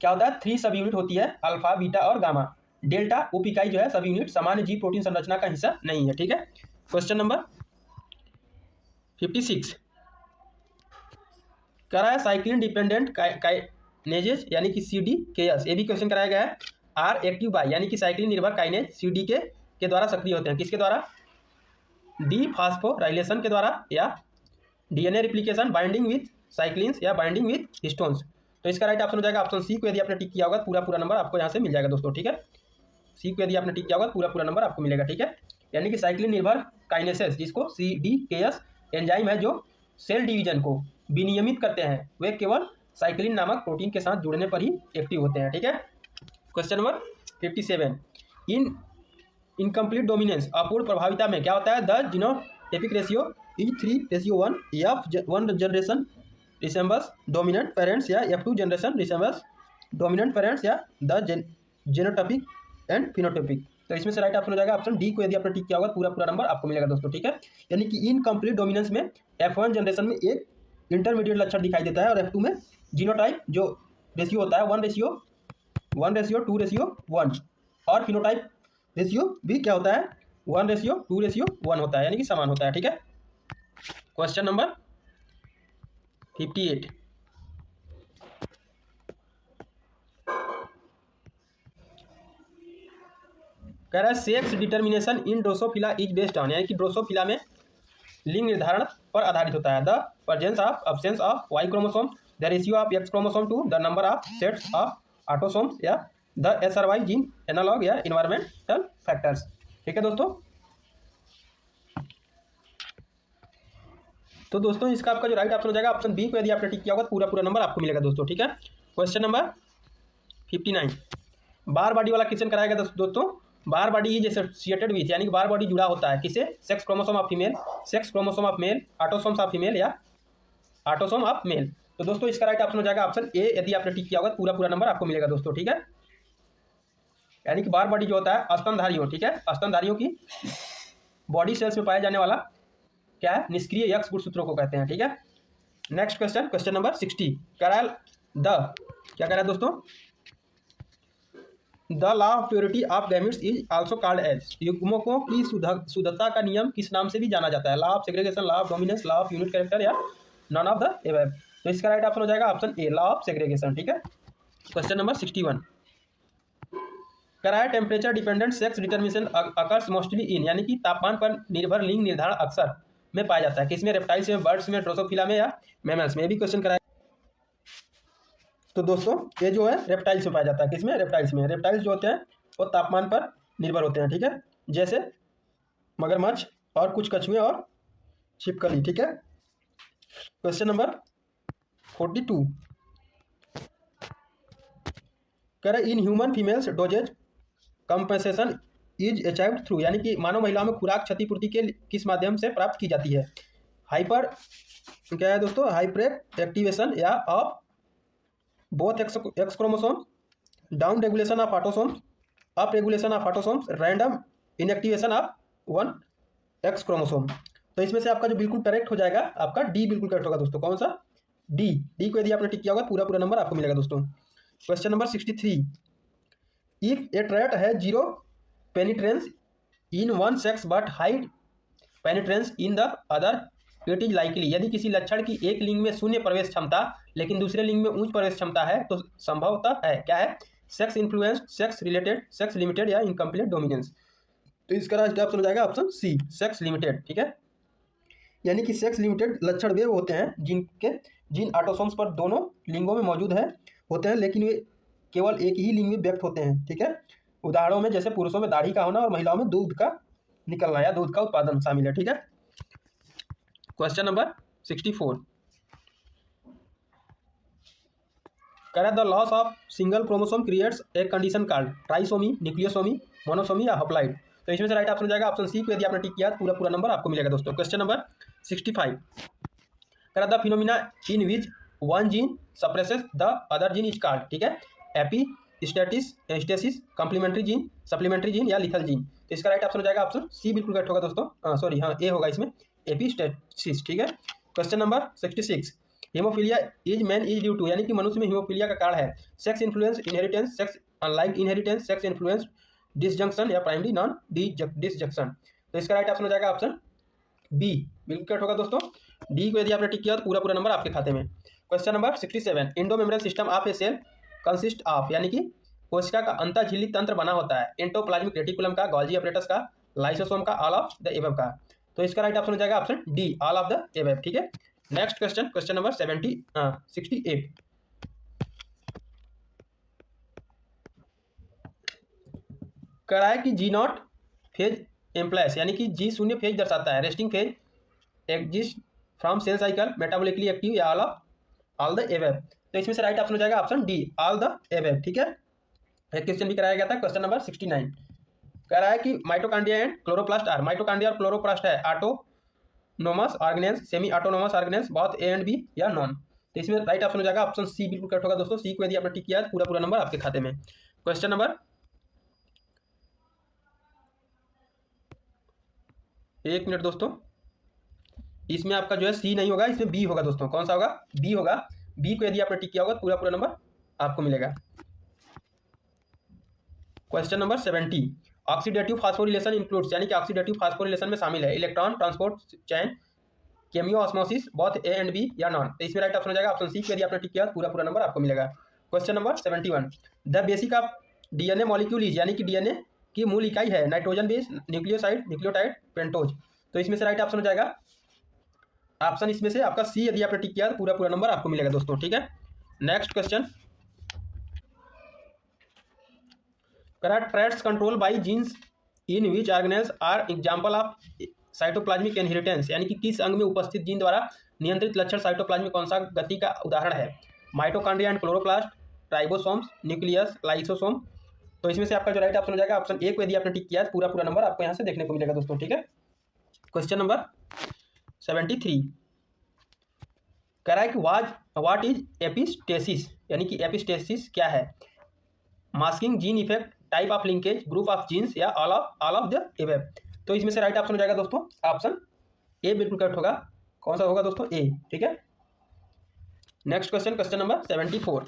A: क्या होता है, 3 सब यूनिट होती है, अल्फा, बीटा और गामा। डेल्टा उप इकाई जो है सब यूनिट सामान्य जी प्रोटीन संरचना का हिस्सा नहीं है। ठीक है, क्वेश्चन नंबर 56 करा है, साइक्लिन डिपेंडेंट काइनेजेज यानी कि सीडी केएस, ये भी क्वेश्चन कराया गया है, आर एक्टिव बाय, यानी कि साइक्लिन निर्भर काइनेज सीडी के द्वारा सक्रिय होते हैं, किसके द्वारा, डी फास्फोराइलेशन के द्वारा या DNA replication, binding with cyclins या बाइंडिंग विथ हिस्टोन्स। तो इसका राइट ऑप्शन हो जाएगा ऑप्शन सी को यदि आपने टिक किया होगा पूरा पूरा नंबर आपको यहाँ से मिल जाएगा दोस्तों। ठीक है, सी को यदि आपने टिक किया होगा पूरा पूरा नंबर आपको मिलेगा। ठीक है, यानी कि साइक्लिन निर्भर काइनेसेस, जिसको CDKS एंजाइम है जो सेल डिवीजन को विनियमित करते हैं, वे केवल साइक्लिन नामक प्रोटीन के साथ जुड़ने पर ही एक्टिव होते हैं। ठीक है, क्वेश्चन नंबर 57 इन इनकम्प्लीट डोमिनेंस, अपूर्ण प्रभाविता में क्या होता है, the genotypic ratio is 3:1, F1 generation resembles dominant parents या F2 generation resembles dominant parents या द जेनोटाइपिक एंड फिनोटाइपिक। तो इसमें से राइट ऑप्शन हो जाएगा ऑप्शन डी को यदि आपने टिक किया होगा पूरा पूरा नंबर आपको मिलेगा दोस्तों। ठीक है, यानी कि इनकम्प्लीट डोमिनेंस में F1 जनरेशन में एक इंटरमीडिएट लक्षण दिखाई देता है और F2 में जीनोटाइप जो रेशियो होता है 1:2:1 और फिनोटाइप रेशियो भी क्या होता है 1:2:1 होता है, यानी कि समान होता है। ठीक है, क्वेश्चन नंबर 58 कह रहा है, sex determination in Drosophila is based on, यानी कि ड्रोसोफिला में लिंग निर्धारण पर आधारित होता है, the presence of absence of Y chromosome, the ratio of X chromosome to the number of sets of autosomes या द SRY जीन एनालॉग या इन्वायरमेंटल फैक्टर्स। ठीक है दोस्तों इसका आपका जो राइट ऑप्शन हो जाएगा ऑप्शन बी को यदि आपने टिक किया होगा पूरा पूरा नंबर आपको मिलेगा दोस्तों। ठीक है, क्वेश्चन नंबर 59 बार बॉडी वाला क्वेश्चन कराया गया दोस्तों। बार बॉडी इज एसोसिएटेड विथ, यानी कि बार बॉडी जुड़ा होता है किसे, sex chromosome of female, sex chromosome of male, autosomes of female या ऑटोसोम ऑफ मेल। तो दोस्तों इसका राइट ऑप्शन हो जाएगा ऑप्शन ए, यदि आपने टिक किया होगा पूरा पूरा नंबर आपको मिलेगा दोस्तों। ठीक है, यानी कि बार बॉडी जो होता है स्तनधारियों, ठीक है, स्तनधारियों की बॉडी सेल्स में पाया जाने वाला क्या है, निष्क्रिय यक्ष गुणसूत्रों को कहते हैं। ठीक है, नेक्स्ट क्वेश्चन, क्वेश्चन नंबर 60 कराल द, क्या कह रहा है दोस्तों, the law of purity of gametes is also called as, युग्मकों की शुद्धता का नियम किस नाम से भी जाना जाता है, law of segregation, law of dominance, law of unit character या नॉन ऑफ द एबव। तो इसका राइट ऑप्शन हो जाएगा option A, law of segregation. ठीक है, क्वेश्चन नंबर 61 कराया, temperature dependent sex determination occurs mostly in, यानी कि तापमान पर निर्भर लिंग निर्धारण अक्सर में पाया जाता है, किसमें, रेप्टाइल्स में, बर्ड्स में, ड्रोसोफिला में या मैमल्स में। भी क्वेश्चन कराया तो दोस्तों ये जो है रेप्टाइल्स में पाया जाता है, किसमें, रेप्टाइल्स में। रेप्टाइल्स जो होते हैं वो तापमान पर निर्भर होते हैं। ठीक है, जैसे मगरमच्छ और कुछ कछुए और छिपकली। ठीक है, क्वेश्चन नंबर 42 कह रहे, in human females dosage compensation is achieved through, यानी कि मानव महिलाओं में खुराक क्षतिपूर्ति के किस माध्यम से प्राप्त की जाती है, हाइपर क्या है दोस्तों, हाइपर एक्टिवेशन या of both x chromosome, down regulation of autosomes, up regulation of autosomes, random inactivation of 1 x chromosome. तो इसमें से आपका जो बिल्कुल करेक्ट हो जाएगा आपका डी बिल्कुल करेक्ट होगा दोस्तों। कौन सा, डी को यदि आपने टिक किया होगा पूरा पूरा नंबर आपको मिलेगा दोस्तों। Question number 63 if a trait has 0 penetrance in one sex but high penetrance in the other, it is likely. यदि किसी लक्षण की एक लिंग में शून्य प्रवेश क्षमता लेकिन दूसरे लिंग में उच्च प्रवेश क्षमता है तो संभवतः है क्या है, sex influenced, sex related, sex limited या इनकम्प्लीट डोमिनेंस। तो इसका राइट ऑप्शन हो जाएगा ऑप्शन सी, सेक्स लिमिटेड। ठीक है, यानी कि सेक्स लिमिटेड लक्षण वे होते हैं जिन ऑटोसोम्स पर दोनों लिंगों में मौजूद है होते हैं लेकिन वे केवल एक ही लिंग में व्यक्त होते हैं। ठीक है, उदाहरणों में जैसे पुरुषों में दाढ़ी का होना और महिलाओं में दूध का निकलना या दूध का उत्पादन शामिल है। ठीक है, क्वेश्चन नंबर 64, कह the loss of single chromosome creates एक कंडीशन कॉल्ड ट्राइसोमी, न्यूक्लियोसोमी, मोनोसोमी या हॉप्लॉइड। तो इसमें से राइट ऑप्शन हो जाएगा ऑप्शन सी को यदि आपने टिक किया पूरा नंबर आपको मिलेगा दोस्तों। क्वेश्चन नंबर 65, कह the phenomena in which one gene suppresses the other gene is called. ठीक है, epistasis, complementary gene, supplementary gene या लिथल जीन। तो इसका राइट ऑप्शन हो जाएगा ऑप्शन सी, बिल्कुल करेक्ट होगा दोस्तों। सॉरी हाँ, ए होगा इसमें, एपिस्टेसिस। ठीक है, question number 66, haemophilia is man is due to, यानी कि मनुष्य में हीमोफीलिया का कारण है sex influence inheritance, sex unlike inheritance, sex influence disjunction या प्राइमरी नॉन डिसजंक्शन। तो इसका राइट ऑप्शन हो जाएगा ऑप्शन बी, बिल्कुल करेक्ट होगा दोस्तों। डी को यदि आपने टिक किया तो पूरा नंबर आपके खाते में। Question number 67, endomembrane system of a cell consist of, यानी कि कोशिका का अंतःझिल्ली तंत्र बना होता है एंडोप्लाज्मिक रेटिकुलम का, गोल्जी अपरेटस का, लाइसोसोम का, ऑल ऑफ द एबव का। तो इसका राइट ऑप्शन हो जाएगा option D, all of the above. ठीक है, नेक्स्ट क्वेश्चन, क्वेश्चन नंबर 68, कह रहा है कि जी नॉट फेज एम्प्लाइज, यानी कि जी शून्य फेज दर्शाता है, resting phase exist from cell cycle, metabolically active या ऑल द एबव। तो इसमें से राइट ऑप्शन हो जाएगा option D, all the above. ठीक है, एक क्वेश्चन भी कराया गया था, क्वेश्चन नंबर 69, कह रहा है कि mitochondria and chloroplast are, mitochondria और क्लोरोप्लास्ट है autonomous organelles, semi autonomous organelles, both A and B या नॉन। तो इसमें राइट ऑप्शन हो जाएगा ऑप्शन सी, बिल्कुल करेक्ट होगा दोस्तों। सी को यदि आपने टिक किया तो पूरा नंबर आपके खाते में। क्वेश्चन नंबर, एक मिनट दोस्तों, इसमें आपका जो है सी नहीं होगा, इसमें बी होगा दोस्तों। कौन सा होगा, बी होगा। बी को यदि आपने टिक किया होगा पूरा नंबर आपको मिलेगा। Question number 70, oxidative phosphorylation includes, यानी कि ऑक्सीडेटिव फास्फोरिलेशन में शामिल है electron transport chain, cameo osmosis, बहुत ए एंड बी या नॉन। तो इसमें राइट ऑप्शन हो जाएगा ऑप्शन सी, यदि आपने टिक किया पूरा नंबर आपको मिलेगा। Question number 71, the basic of DNA molecule is, यानी कि डीएनए की मूल इकाई है nitrogen base, nucleoside, nucleotide, pentose. तो इसमें से राइट ऑप्शन हो जाएगा ऑप्शन इसमें से आपका सी, यदि आपने टिक किया तो पूरा नंबर आपको मिलेगा दोस्तों। ठीक है, next question, traits control by genes in which organelles are example of cytoplasmic inheritance, यानी कि किस अंग में उपस्थित जीन द्वारा नियंत्रित लक्षण साइटोप्लाज्म में कौन सा गति का उदाहरण है, mitochondria and chloroplast, ribosomes, nucleus, lysosome. तो इसमें से आपका जो राइट ऑप्शन हो जाएगा ऑप्शन ए को यदि आपने टिक किया तो पूरा नंबर आपको यहाँ से देखने को मिलेगा दोस्तों। ठीक है, क्वेश्चन नंबर 73, कह रहा है कि व्हाट इज एपिस्टेसिस, यानी कि एपिस्टेसिस क्या है, masking, gene effect, type of linkage, group of genes या ऑल ऑफ द एबव। तो इसमें से राइट ऑप्शन हो जाएगा दोस्तों ऑप्शन ए, बिल्कुल करेक्ट होगा। कौन सा होगा दोस्तों, ए। ठीक है, नेक्स्ट क्वेश्चन, क्वेश्चन नंबर 74,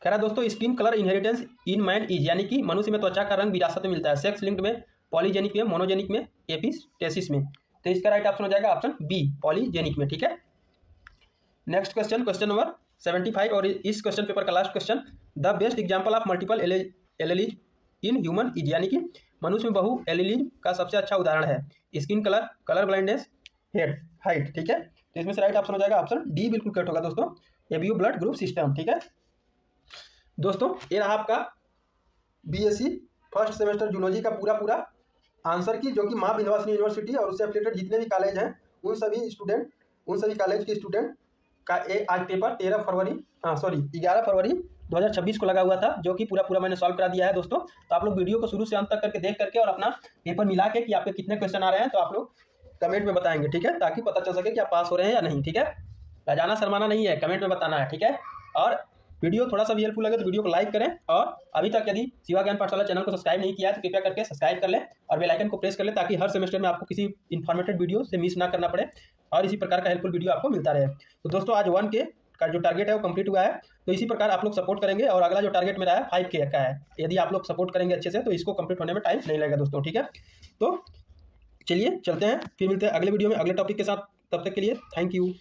A: कह रहा दोस्तों skin colour inheritance in man is, यानी कि मनुष्य में त्वचा का रंग विरासत में मिलता है सेक्स लिंक्ड में, पॉलीजेनिक में, मोनोजेनिक में, एपिस्टेसिस में। तो इसका राइट ऑप्शन हो जाएगा ऑप्शन बी, पॉलीजेनिक में। ठीक है, नेक्स्ट क्वेश्चन, क्वेश्चन नंबर 75 और इस क्वेश्चन पेपर का last question, the best example of multiple alleles in human is, यानी कि मनुष्य में बहु एलेलिज का सबसे अच्छा उदाहरण है skin colour, colour blindness, head height. ठीक है, तो इसमें से राइट ऑप्शन हो जाएगा ऑप्शन डी, बिल्कुल करेक्ट होगा दोस्तों, एबीयू ब्लड ग्रुप सिस्टम। ठीक है दोस्तों, ये रहा आपका बीएससी फर्स्ट सेमेस्टर जूलॉजी का पूरा आंसर की, जो कि माँ विंध्यवासिनी यूनिवर्सिटी और उससे एफिलेटेड जितने भी कॉलेज हैं उन सभी कॉलेज के स्टूडेंट का आज पेपर 11 फरवरी 2026 को लगा हुआ था, जो कि पूरा मैंने सॉल्व करा दिया है दोस्तों। तो आप लोग वीडियो को शुरू से अंत तक करके देख करके और अपना पेपर मिला के कि आपके कितने क्वेश्चन आ रहे हैं तो आप लोग कमेंट में बताएंगे। ठीक है, ताकि पता चल सके कि आप पास हो रहे हैं या नहीं। ठीक है, लजाना शर्माना नहीं है, कमेंट में बताना है। ठीक है, और वीडियो थोड़ा सा भी हेल्पफुल लगे तो वीडियो को लाइक करें, और अभी तक यदि शिवा ज्ञान पाठशाला चैनल को सब्सक्राइब नहीं किया है तो कृपया करके सब्सक्राइब कर लें और बेल आइकन को प्रेस कर लें, ताकि हर सेमेस्टर में आपको किसी इन्फॉर्मेटिव वीडियो से मिस ना करना पड़े और इसी प्रकार का हेल्पफुल वीडियो आपको मिलता रहे। तो दोस्तों आज 1 के का जो टारगेट है वो कंप्लीट हुआ है। तो इसी प्रकार आप लोग सपोर्ट करेंगे और अगला जो टारगेट मेरा है 5K का है। यदि आप लोग सपोर्ट करेंगे अच्छे से तो इसको कंप्लीट होने में टाइम नहीं लगेगा दोस्तों, ठीक है। तो चलिए चलते हैं, फिर मिलते हैं अगले वीडियो में अगले टॉपिक के साथ। तब तक के लिए थैंक यू।